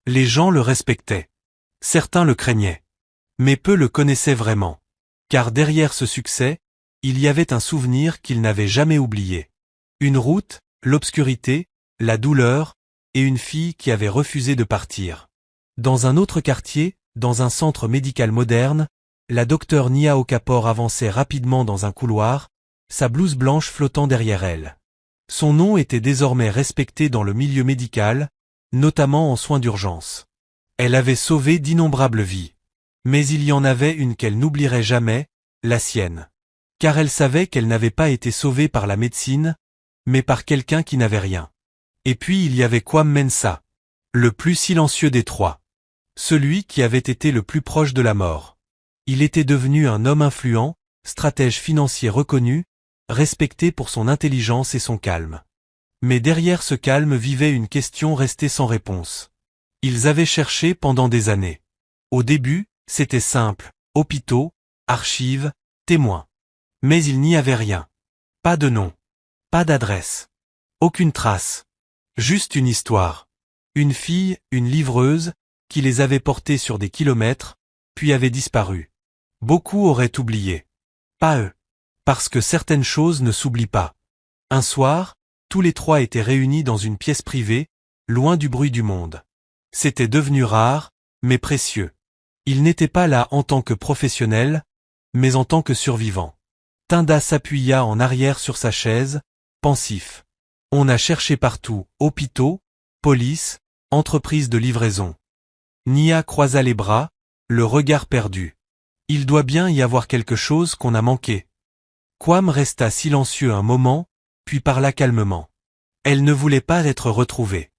Les gens le respectaient. Certains le craignaient. Mais peu le connaissaient vraiment. Car derrière ce succès, il y avait un souvenir qu'il n'avait jamais oublié. Une route, l'obscurité, la douleur, et une fille qui avait refusé de partir. Dans un autre quartier, dans un centre médical moderne, la docteure Nia Okafor avançait rapidement dans un couloir, sa blouse blanche flottant derrière elle. Son nom était désormais respecté dans le milieu médical, notamment en soins d'urgence. Elle avait sauvé d'innombrables vies. Mais il y en avait une qu'elle n'oublierait jamais, la sienne. Car elle savait qu'elle n'avait pas été sauvée par la médecine, mais par quelqu'un qui n'avait rien. Et puis il y avait Kwame Mensah, le plus silencieux des 3. Celui qui avait été le plus proche de la mort. Il était devenu un homme influent, stratège financier reconnu, respecté pour son intelligence et son calme. Mais derrière ce calme vivait une question restée sans réponse. Ils avaient cherché pendant des années. Au début, c'était simple, hôpitaux, archives, témoins. Mais il n'y avait rien. Pas de nom. Pas d'adresse. Aucune trace. Juste une histoire. Une fille, une livreuse, qui les avait portés sur des kilomètres, puis avait disparu. Beaucoup auraient oublié. Pas eux. Parce que certaines choses ne s'oublient pas. Un soir, tous les 3 étaient réunis dans une pièce privée, loin du bruit du monde. C'était devenu rare, mais précieux. Ils n'étaient pas là en tant que professionnels, mais en tant que survivants. Tinda s'appuya en arrière sur sa chaise, pensif. On a cherché partout, hôpitaux, police, entreprise de livraison. Nia croisa les bras, le regard perdu. Il doit bien y avoir quelque chose qu'on a manqué. Kwam resta silencieux un moment, puis parla calmement. Elle ne voulait pas être retrouvée.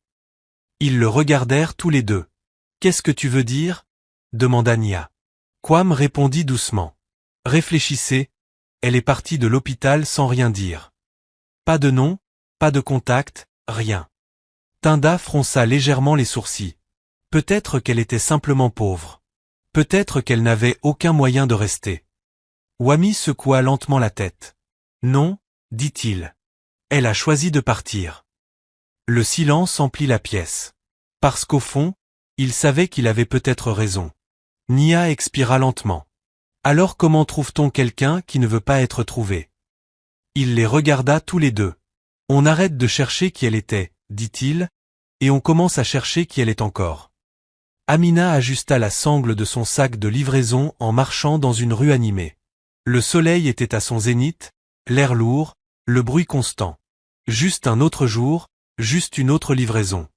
Ils le regardèrent tous les deux. Qu'est-ce que tu veux dire? Demanda Nia. Kwam répondit doucement. Réfléchissez, elle est partie de l'hôpital sans rien dire. Pas de nom, pas de contact, rien. Tinda fronça légèrement les sourcils. Peut-être qu'elle était simplement pauvre. Peut-être qu'elle n'avait aucun moyen de rester. Wami secoua lentement la tête. Non, dit-il. Elle a choisi de partir. Le silence emplit la pièce. Parce qu'au fond, il savait qu'il avait peut-être raison. Nia expira lentement. Alors comment trouve-t-on quelqu'un qui ne veut pas être trouvé? Il les regarda tous les deux. On arrête de chercher qui elle était, dit-il, et on commence à chercher qui elle est encore. Amina ajusta la sangle de son sac de livraison en marchant dans une rue animée. Le soleil était à son zénith, l'air lourd, le bruit constant. Juste un autre jour, juste une autre livraison.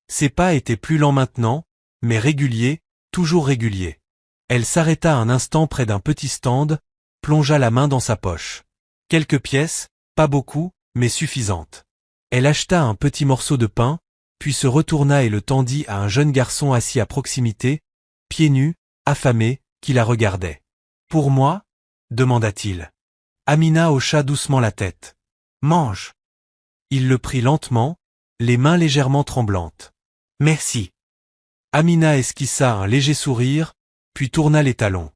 Ses pas étaient plus lents maintenant, mais réguliers, toujours réguliers. Elle s'arrêta un instant près d'un petit stand, plongea la main dans sa poche. Quelques pièces, pas beaucoup, mais suffisantes. Elle acheta un petit morceau de pain, puis se retourna et le tendit à un jeune garçon assis à proximité, pieds nus, affamé, qui la regardait. « Pour moi ?» demanda-t-il. Amina hocha doucement la tête. « Mange !» Il le prit lentement, les mains légèrement tremblantes. « Merci !» Amina esquissa un léger sourire, puis tourna les talons.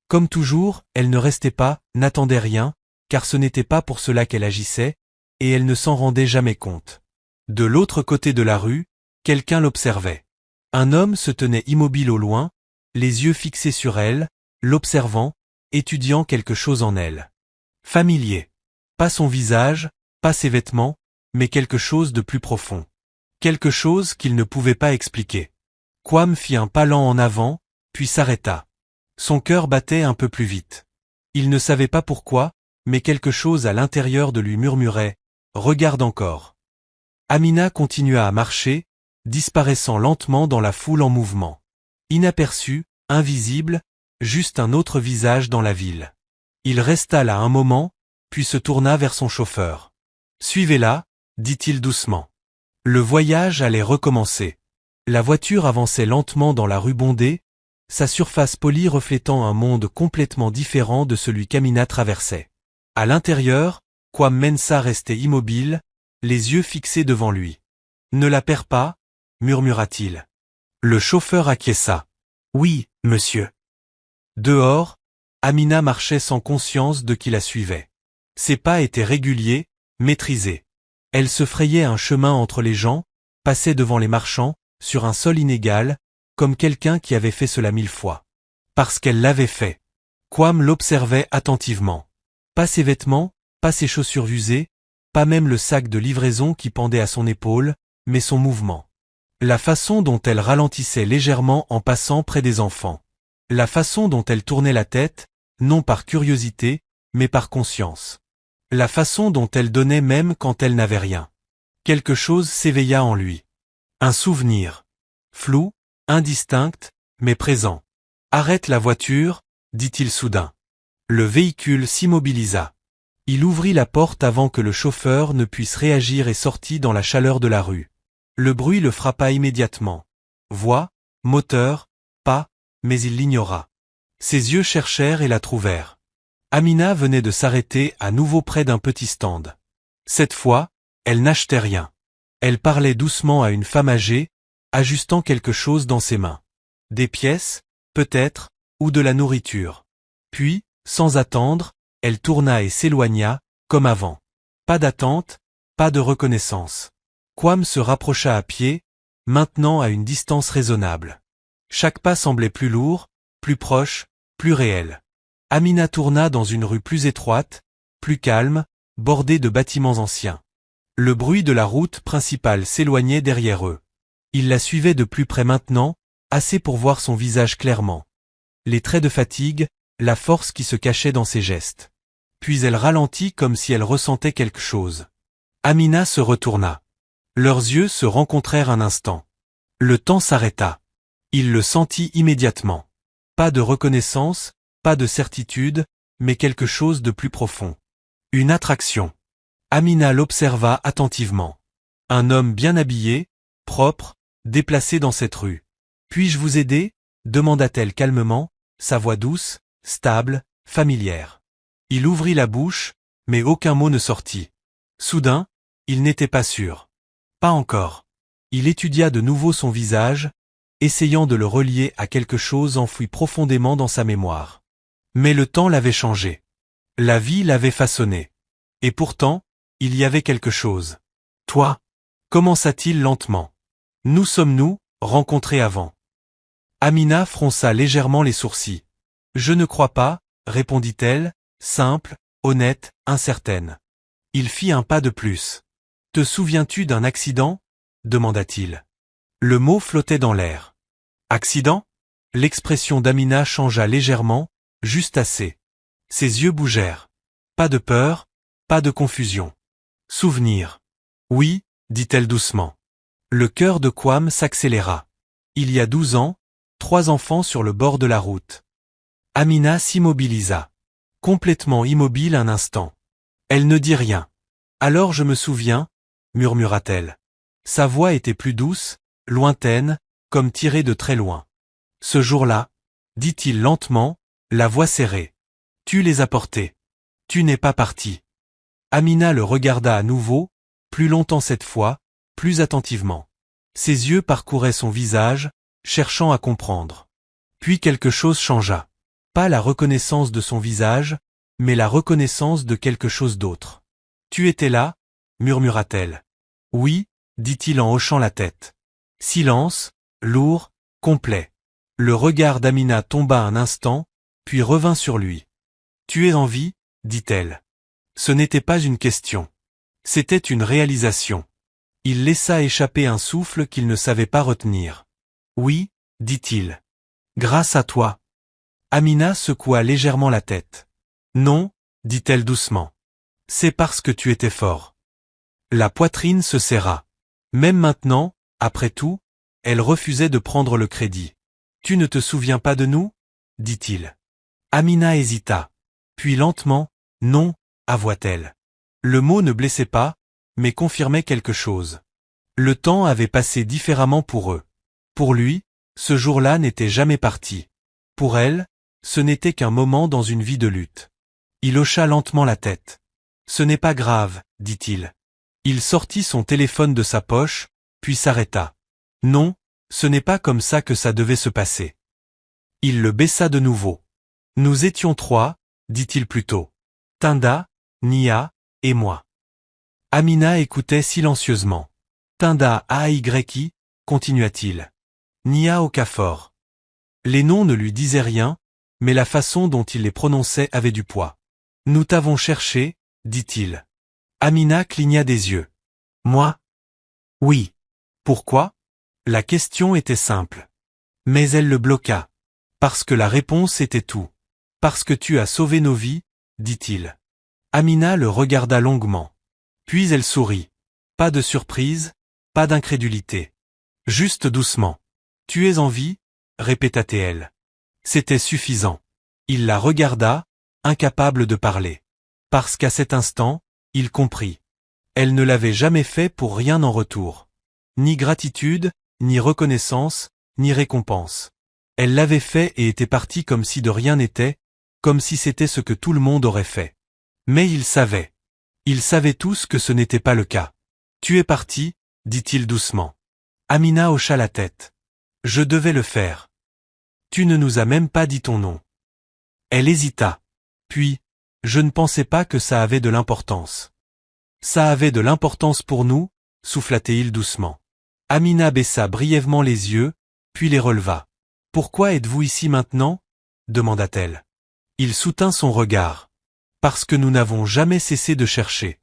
Comme toujours, elle ne restait pas, n'attendait rien, car ce n'était pas pour cela qu'elle agissait, et elle ne s'en rendait jamais compte. De l'autre côté de la rue, quelqu'un l'observait. Un homme se tenait immobile au loin, les yeux fixés sur elle, l'observant, étudiant quelque chose en elle. Familier. Pas son visage, pas ses vêtements, mais quelque chose de plus profond. Quelque chose qu'il ne pouvait pas expliquer. Kwam fit un pas lent en avant, puis s'arrêta. Son cœur battait un peu plus vite. Il ne savait pas pourquoi, mais quelque chose à l'intérieur de lui murmurait « Regarde encore ». Amina continua à marcher, disparaissant lentement dans la foule en mouvement. Inaperçu, invisible, juste un autre visage dans la ville. Il resta là un moment, puis se tourna vers son chauffeur. « Suivez-la », dit-il doucement. Le voyage allait recommencer. La voiture avançait lentement dans la rue bondée, sa surface polie reflétant un monde complètement différent de celui qu'Amina traversait. À l'intérieur, Kwam Mensah restait immobile, les yeux fixés devant lui. « Ne la perds pas » murmura-t-il. Le chauffeur acquiesça. « Oui, monsieur. » Dehors, Amina marchait sans conscience de qui la suivait. Ses pas étaient réguliers, maîtrisés. Elle se frayait un chemin entre les gens, passait devant les marchands, sur un sol inégal, comme quelqu'un qui avait fait cela 1000 fois. Parce qu'elle l'avait fait. Kwam l'observait attentivement. Pas ses vêtements, pas ses chaussures usées, pas même le sac de livraison qui pendait à son épaule, mais son mouvement. La façon dont elle ralentissait légèrement en passant près des enfants. La façon dont elle tournait la tête, non par curiosité, mais par conscience. La façon dont elle donnait même quand elle n'avait rien. Quelque chose s'éveilla en lui. Un souvenir. Flou, indistinct, mais présent. « Arrête la voiture », dit-il soudain. Le véhicule s'immobilisa. Il ouvrit la porte avant que le chauffeur ne puisse réagir et sortit dans la chaleur de la rue. Le bruit le frappa immédiatement. Voix, moteur, pas, mais il l'ignora. Ses yeux cherchèrent et la trouvèrent. Amina venait de s'arrêter à nouveau près d'un petit stand. Cette fois, elle n'achetait rien. Elle parlait doucement à une femme âgée, ajustant quelque chose dans ses mains. Des pièces, peut-être, ou de la nourriture. Puis, sans attendre, elle tourna et s'éloigna, comme avant. Pas d'attente, pas de reconnaissance. Kwam se rapprocha à pied, maintenant à une distance raisonnable. Chaque pas semblait plus lourd, plus proche, plus réel. Amina tourna dans une rue plus étroite, plus calme, bordée de bâtiments anciens. Le bruit de la route principale s'éloignait derrière eux. Il la suivait de plus près maintenant, assez pour voir son visage clairement. Les traits de fatigue, la force qui se cachait dans ses gestes. puis elle ralentit comme si elle ressentait quelque chose. Amina se retourna. Leurs yeux se rencontrèrent un instant. Le temps s'arrêta. Il le sentit immédiatement. Pas de reconnaissance, pas de certitude, mais quelque chose de plus profond. Une attraction. Amina l'observa attentivement. Un homme bien habillé, propre, déplacé dans cette rue. « Puis-je vous aider ?» demanda-t-elle calmement, sa voix douce, stable, familière. Il ouvrit la bouche, mais aucun mot ne sortit. Soudain, il n'était pas sûr. Pas encore. Il étudia de nouveau son visage, essayant de le relier à quelque chose enfoui profondément dans sa mémoire. Mais le temps l'avait changé. La vie l'avait façonné. Et pourtant, il y avait quelque chose. « Toi » commença-t-il lentement. « Nous sommes-nous rencontrés avant ?» Amina fronça légèrement les sourcils. « Je ne crois pas, » répondit-elle, simple, honnête, incertaine. Il fit un pas de plus. « Te souviens-tu d'un accident ?» demanda-t-il. Le mot flottait dans l'air. « Accident ?» L'expression d'Amina changea légèrement, juste assez. Ses yeux bougèrent. Pas de peur, pas de confusion. Souvenir. « Oui », dit-elle doucement. Le cœur de Kwame s'accéléra. Il y a 12 ans, 3 enfants sur le bord de la route. Amina s'immobilisa. Complètement immobile un instant. Elle ne dit rien. « Alors je me souviens », murmura-t-elle. Sa voix était plus douce, lointaine, comme tirée de très loin. « Ce jour-là, » dit-il lentement, la voix serrée. « Tu les as portés. Tu n'es pas parti. » Amina le regarda à nouveau, plus longtemps cette fois, plus attentivement. Ses yeux parcouraient son visage, cherchant à comprendre. Puis quelque chose changea. Pas la reconnaissance de son visage, mais la reconnaissance de quelque chose d'autre. « Tu étais là ?» murmura-t-elle. « Oui », dit-il en hochant la tête. Silence, lourd, complet. Le regard d'Amina tomba un instant, puis revint sur lui. « Tu es en vie ?» dit-elle. Ce n'était pas une question. C'était une réalisation. Il laissa échapper un souffle qu'il ne savait pas retenir. « Oui », dit-il. « Grâce à toi. » Amina secoua légèrement la tête. « Non », dit-elle doucement. « C'est parce que tu étais fort. » La poitrine se serra. Même maintenant, après tout, elle refusait de prendre le crédit. « Tu ne te souviens pas de nous ?» dit-il. Amina hésita. Puis lentement, « Non », avoua-t-elle. Le mot ne blessait pas, mais confirmait quelque chose. Le temps avait passé différemment pour eux. Pour lui, ce jour-là n'était jamais parti. Pour elle, ce n'était qu'un moment dans une vie de lutte. Il hocha lentement la tête. « Ce n'est pas grave, » dit-il. Il sortit son téléphone de sa poche, puis s'arrêta. « Non, ce n'est pas comme ça que ça devait se passer. » Il le baissa de nouveau. « Nous étions 3, » dit-il plutôt. « Tinda, Nia, et moi. » Amina écoutait silencieusement. « Tinda A-Y-I, » continua-t-il. « Nia Okafor. » Les noms ne lui disaient rien, mais la façon dont il les prononçait avait du poids. « Nous t'avons cherché, » dit-il. Amina cligna des yeux. « Moi ? » ?»« Oui. » »« Pourquoi ?» La question était simple. Mais elle le bloqua. « Parce que la réponse était tout. Parce que tu as sauvé nos vies, » dit-il. Amina le regarda longuement. Puis elle sourit. Pas de surprise, pas d'incrédulité. Juste doucement. « Tu es en vie ?» répéta-t-elle. C'était suffisant. Il la regarda, incapable de parler. Parce qu'à cet instant, il comprit. Elle ne l'avait jamais fait pour rien en retour. Ni gratitude, ni reconnaissance, ni récompense. Elle l'avait fait et était partie comme si de rien n'était, comme si c'était ce que tout le monde aurait fait. Mais ils savaient. Ils savaient tous que ce n'était pas le cas. « Tu es parti ?» dit-il doucement. Amina hocha la tête. « Je devais le faire. »« Tu ne nous as même pas dit ton nom. » Elle hésita. Puis, « Je ne pensais pas que ça avait de l'importance. »« Ça avait de l'importance pour nous ?» souffla-t-il doucement. Amina baissa brièvement les yeux, puis les releva. « Pourquoi êtes-vous ici maintenant ?» demanda-t-elle. Il soutint son regard. « Parce que nous n'avons jamais cessé de chercher. »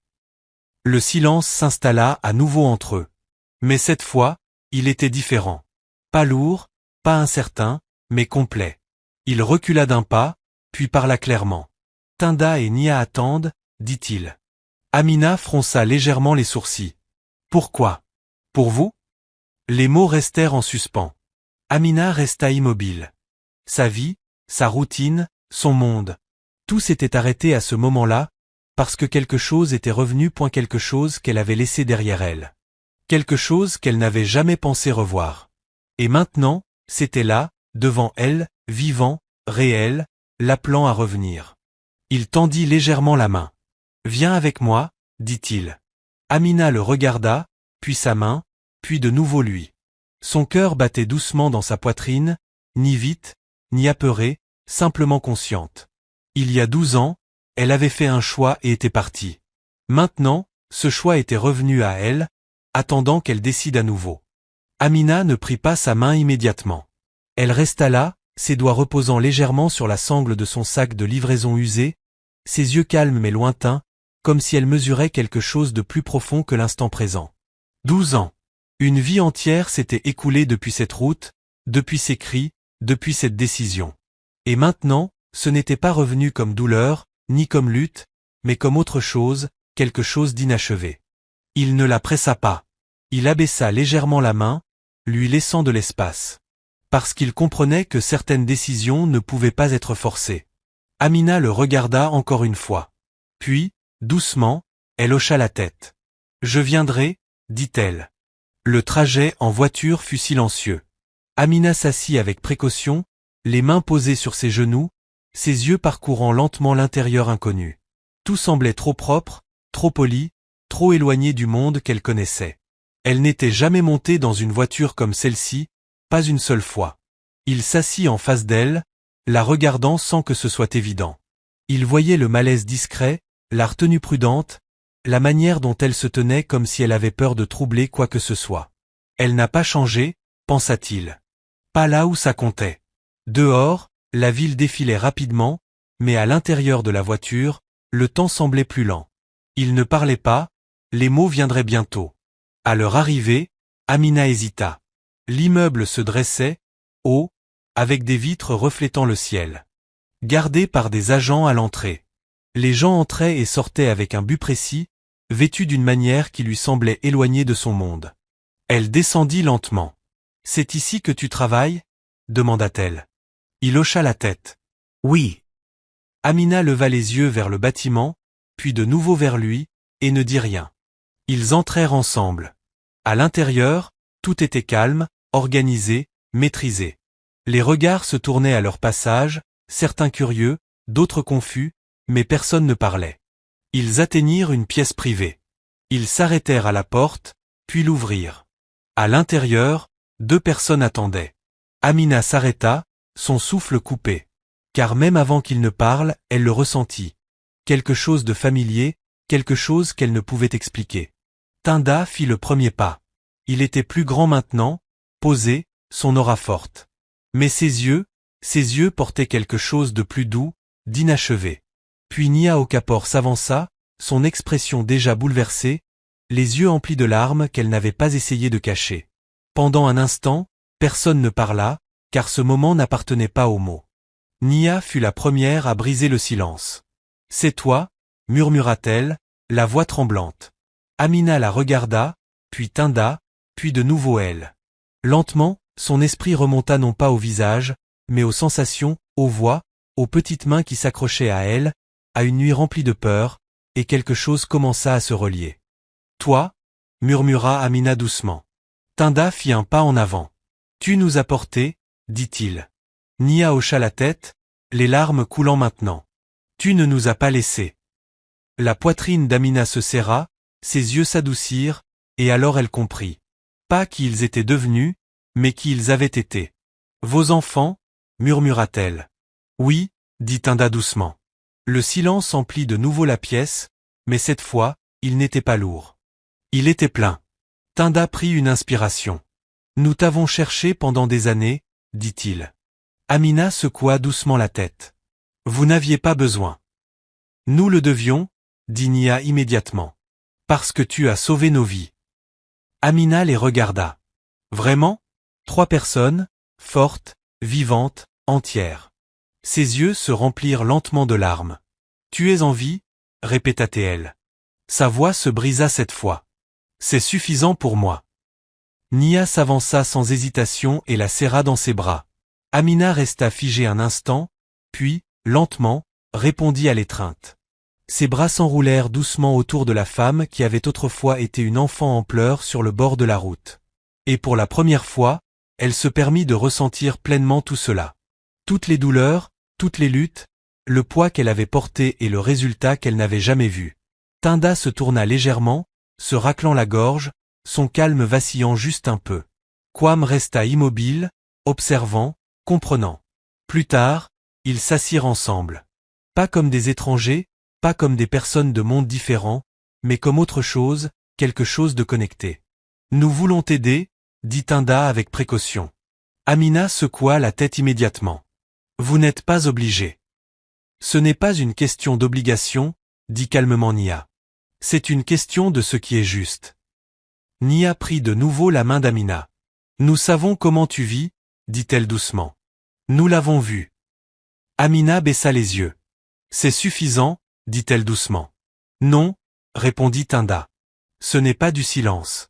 Le silence s'installa à nouveau entre eux. Mais cette fois, il était différent. Pas lourd, pas incertain, mais complet. Il recula d'un pas, puis parla clairement. Tinda et Nia attendent, dit-il. Amina fronça légèrement les sourcils. Pourquoi? Pour vous? Les mots restèrent en suspens. Amina resta immobile. Sa vie, sa routine, son monde. Tout s'était arrêté à ce moment-là, parce que quelque chose était revenu. Quelque chose qu'elle avait laissé derrière elle. Quelque chose qu'elle n'avait jamais pensé revoir. Et maintenant, c'était là, devant elle, vivant, réel, l'appelant à revenir. Il tendit légèrement la main. Viens avec moi, dit-il. Amina le regarda, puis sa main, puis de nouveau lui. Son cœur battait doucement dans sa poitrine, ni vite, ni apeurée, simplement consciente. Il y a 12 ans, elle avait fait un choix et était partie. Maintenant, ce choix était revenu à elle, attendant qu'elle décide à nouveau. Amina ne prit pas sa main immédiatement. Elle resta là, ses doigts reposant légèrement sur la sangle de son sac de livraison usé, ses yeux calmes mais lointains, comme si elle mesurait quelque chose de plus profond que l'instant présent. 12 ans. Une vie entière s'était écoulée depuis cette route, depuis ces cris, depuis cette décision. Et maintenant, ce n'était pas revenu comme douleur, ni comme lutte, mais comme autre chose, quelque chose d'inachevé. Il ne la pressa pas. Il abaissa légèrement la main, lui laissant de l'espace. Parce qu'il comprenait que certaines décisions ne pouvaient pas être forcées. Amina le regarda encore une fois. Puis, doucement, elle hocha la tête. « Je viendrai, » dit-elle. Le trajet en voiture fut silencieux. Amina s'assit avec précaution, les mains posées sur ses genoux, ses yeux parcourant lentement l'intérieur inconnu. Tout semblait trop propre, trop poli, trop éloigné du monde qu'elle connaissait. Elle n'était jamais montée dans une voiture comme celle-ci, pas une seule fois. Il s'assit en face d'elle, la regardant sans que ce soit évident. Il voyait le malaise discret, la retenue prudente, la manière dont elle se tenait comme si elle avait peur de troubler quoi que ce soit. Elle n'a pas changé, pensa-t-il. Pas là où ça comptait. Dehors, la ville défilait rapidement, mais à l'intérieur de la voiture, le temps semblait plus lent. Il ne parlait pas, les mots viendraient bientôt. À leur arrivée, Amina hésita. L'immeuble se dressait, haut, avec des vitres reflétant le ciel. Gardé par des agents à l'entrée. Les gens entraient et sortaient avec un but précis, vêtus d'une manière qui lui semblait éloignée de son monde. Elle descendit lentement. « C'est ici que tu travailles ?» demanda-t-elle. Il hocha la tête. « Oui. » Amina leva les yeux vers le bâtiment, puis de nouveau vers lui, et ne dit rien. Ils entrèrent ensemble. À l'intérieur, tout était calme, organisé, maîtrisé. Les regards se tournaient à leur passage, certains curieux, d'autres confus, mais personne ne parlait. Ils atteignirent une pièce privée. Ils s'arrêtèrent à la porte, puis l'ouvrirent. À l'intérieur, 2 personnes attendaient. Amina s'arrêta, son souffle coupé. Car même avant qu'il ne parle, elle le ressentit. Quelque chose de familier, quelque chose qu'elle ne pouvait expliquer. Tinda fit le premier pas. Il était plus grand maintenant, posé, son aura forte. Mais ses yeux portaient quelque chose de plus doux, d'inachevé. Puis Nia Okafor s'avança, son expression déjà bouleversée, les yeux emplis de larmes qu'elle n'avait pas essayé de cacher. Pendant un instant, personne ne parla, car ce moment n'appartenait pas aux mots. Nia fut la première à briser le silence. « C'est toi » murmura-t-elle, la voix tremblante. Amina la regarda, puis Tinda, puis de nouveau elle. Lentement, son esprit remonta non pas au visage, mais aux sensations, aux voix, aux petites mains qui s'accrochaient à elle, à une nuit remplie de peur, et quelque chose commença à se relier. « Toi » murmura Amina doucement. Tinda fit un pas en avant. « Tu nous as portés » dit-il. Nia hocha la tête, les larmes coulant maintenant. « Tu ne nous as pas laissés. » La poitrine d'Amina se serra, ses yeux s'adoucirent, et alors elle comprit. Pas qui ils étaient devenus, mais qui ils avaient été. « Vos enfants » murmura-t-elle. « Oui » dit Tinda doucement. Le silence emplit de nouveau la pièce, mais cette fois, il n'était pas lourd. Il était plein. Tinda prit une inspiration. « Nous t'avons cherché pendant des années, » dit-il. Amina secoua doucement la tête. « Vous n'aviez pas besoin. »« Nous le devions, » dit Nia immédiatement. « Parce que tu as sauvé nos vies. » Amina les regarda. « Vraiment ? 3 personnes, fortes, vivantes, entières. » Ses yeux se remplirent lentement de larmes. Tu es en vie, répéta-t-elle. Sa voix se brisa cette fois. C'est suffisant pour moi. Nia s'avança sans hésitation et la serra dans ses bras. Amina resta figée un instant, puis, lentement, répondit à l'étreinte. Ses bras s'enroulèrent doucement autour de la femme qui avait autrefois été une enfant en pleurs sur le bord de la route. Et pour la première fois, elle se permit de ressentir pleinement tout cela. Toutes les douleurs, toutes les luttes, le poids qu'elle avait porté et le résultat qu'elle n'avait jamais vu. Tinda se tourna légèrement, se raclant la gorge, son calme vacillant juste un peu. Kwam resta immobile, observant, comprenant. Plus tard, ils s'assirent ensemble. Pas comme des étrangers, pas comme des personnes de mondes différents, mais comme autre chose, quelque chose de connecté. Nous voulons t'aider, dit Tinda avec précaution. Amina secoua la tête immédiatement. Vous n'êtes pas obligé. Ce n'est pas une question d'obligation, dit calmement Nia. C'est une question de ce qui est juste. Nia prit de nouveau la main d'Amina. Nous savons comment tu vis, dit-elle doucement. Nous l'avons vu. Amina baissa les yeux. C'est suffisant, dit-elle doucement. Non, répondit Tinda. Ce n'est pas du silence.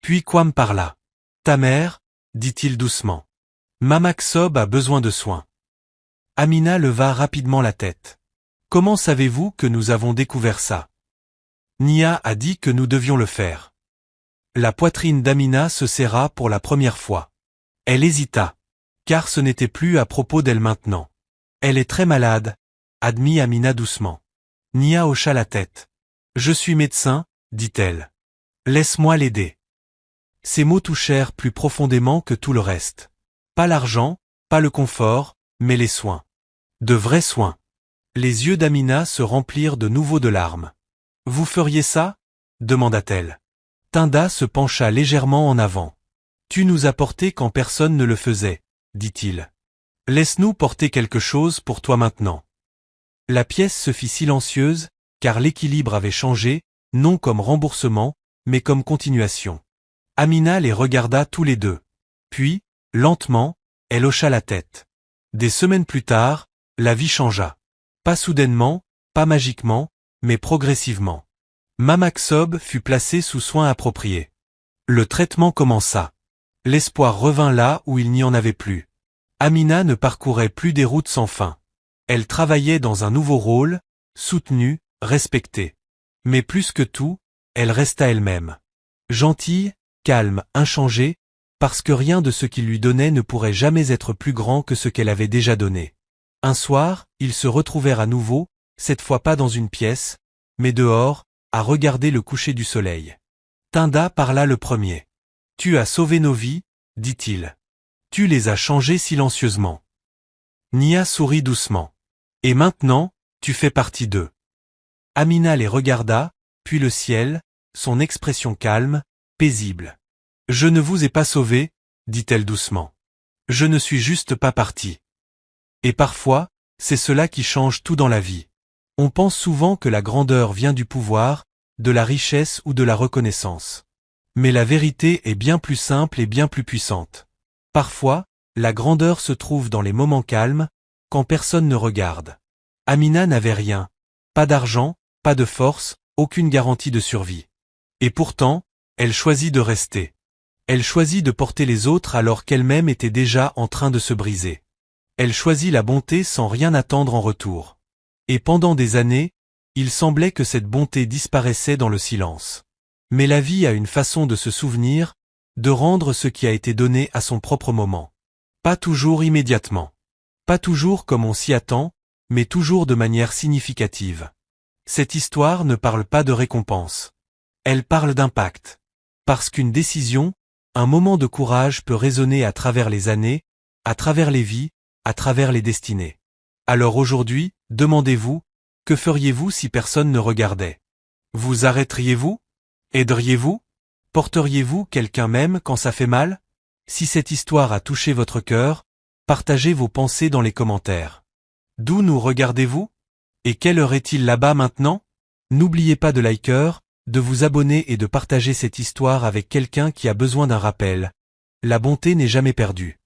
Puis Kwam parla. Ta mère, dit-il doucement. Mama Ksob a besoin de soins. Amina leva rapidement la tête. Comment savez-vous que nous avons découvert ça? Nia a dit que nous devions le faire. La poitrine d'Amina se serra pour la première fois. Elle hésita, car ce n'était plus à propos d'elle maintenant. Elle est très malade, admit Amina doucement. Nia hocha la tête. Je suis médecin, dit-elle. Laisse-moi l'aider. Ces mots touchèrent plus profondément que tout le reste. Pas l'argent, pas le confort, mais les soins. De vrais soins. Les yeux d'Amina se remplirent de nouveau de larmes. Vous feriez ça? Demanda-t-elle. Tinda se pencha légèrement en avant. Tu nous as porté quand personne ne le faisait, dit-il. Laisse-nous porter quelque chose pour toi maintenant. La pièce se fit silencieuse, car l'équilibre avait changé, non comme remboursement, mais comme continuation. Amina les regarda tous les deux. Puis, lentement, elle hocha la tête. Des semaines plus tard, la vie changea. Pas soudainement, pas magiquement, mais progressivement. Mama Ksob fut placée sous soins appropriés. Le traitement commença. L'espoir revint là où il n'y en avait plus. Amina ne parcourait plus des routes sans fin. Elle travaillait dans un nouveau rôle, soutenue, respectée. Mais plus que tout, elle resta elle-même. Gentille, calme, inchangée, parce que rien de ce qu'il lui donnait ne pourrait jamais être plus grand que ce qu'elle avait déjà donné. Un soir, ils se retrouvèrent à nouveau, cette fois pas dans une pièce, mais dehors, à regarder le coucher du soleil. Tinda parla le premier. Tu as sauvé nos vies, dit-il. Tu les as changées silencieusement. Nia sourit doucement. Et maintenant, tu fais partie d'eux. Amina les regarda, puis le ciel, son expression calme, paisible. Je ne vous ai pas sauvés, dit-elle doucement. Je ne suis juste pas partie. Et parfois, c'est cela qui change tout dans la vie. On pense souvent que la grandeur vient du pouvoir, de la richesse ou de la reconnaissance. Mais la vérité est bien plus simple et bien plus puissante. Parfois, la grandeur se trouve dans les moments calmes, quand personne ne regarde. Amina n'avait rien. Pas d'argent, pas de force, aucune garantie de survie. Et pourtant, elle choisit de rester. Elle choisit de porter les autres alors qu'elle-même était déjà en train de se briser. Elle choisit la bonté sans rien attendre en retour. Et pendant des années, il semblait que cette bonté disparaissait dans le silence. Mais la vie a une façon de se souvenir, de rendre ce qui a été donné à son propre moment. Pas toujours immédiatement. Pas toujours comme on s'y attend, mais toujours de manière significative. Cette histoire ne parle pas de récompense. Elle parle d'impact. Parce qu'une décision, un moment de courage peut résonner à travers les années, à travers les vies, à travers les destinées. Alors aujourd'hui, demandez-vous, que feriez-vous si personne ne regardait? Vous arrêteriez-vous? Aideriez-vous? Porteriez-vous quelqu'un même quand ça fait mal? Si cette histoire a touché votre cœur, partagez vos pensées dans les commentaires. D'où nous regardez-vous? Et quelle heure est-il là-bas maintenant? N'oubliez pas de liker, de vous abonner et de partager cette histoire avec quelqu'un qui a besoin d'un rappel. La bonté n'est jamais perdue.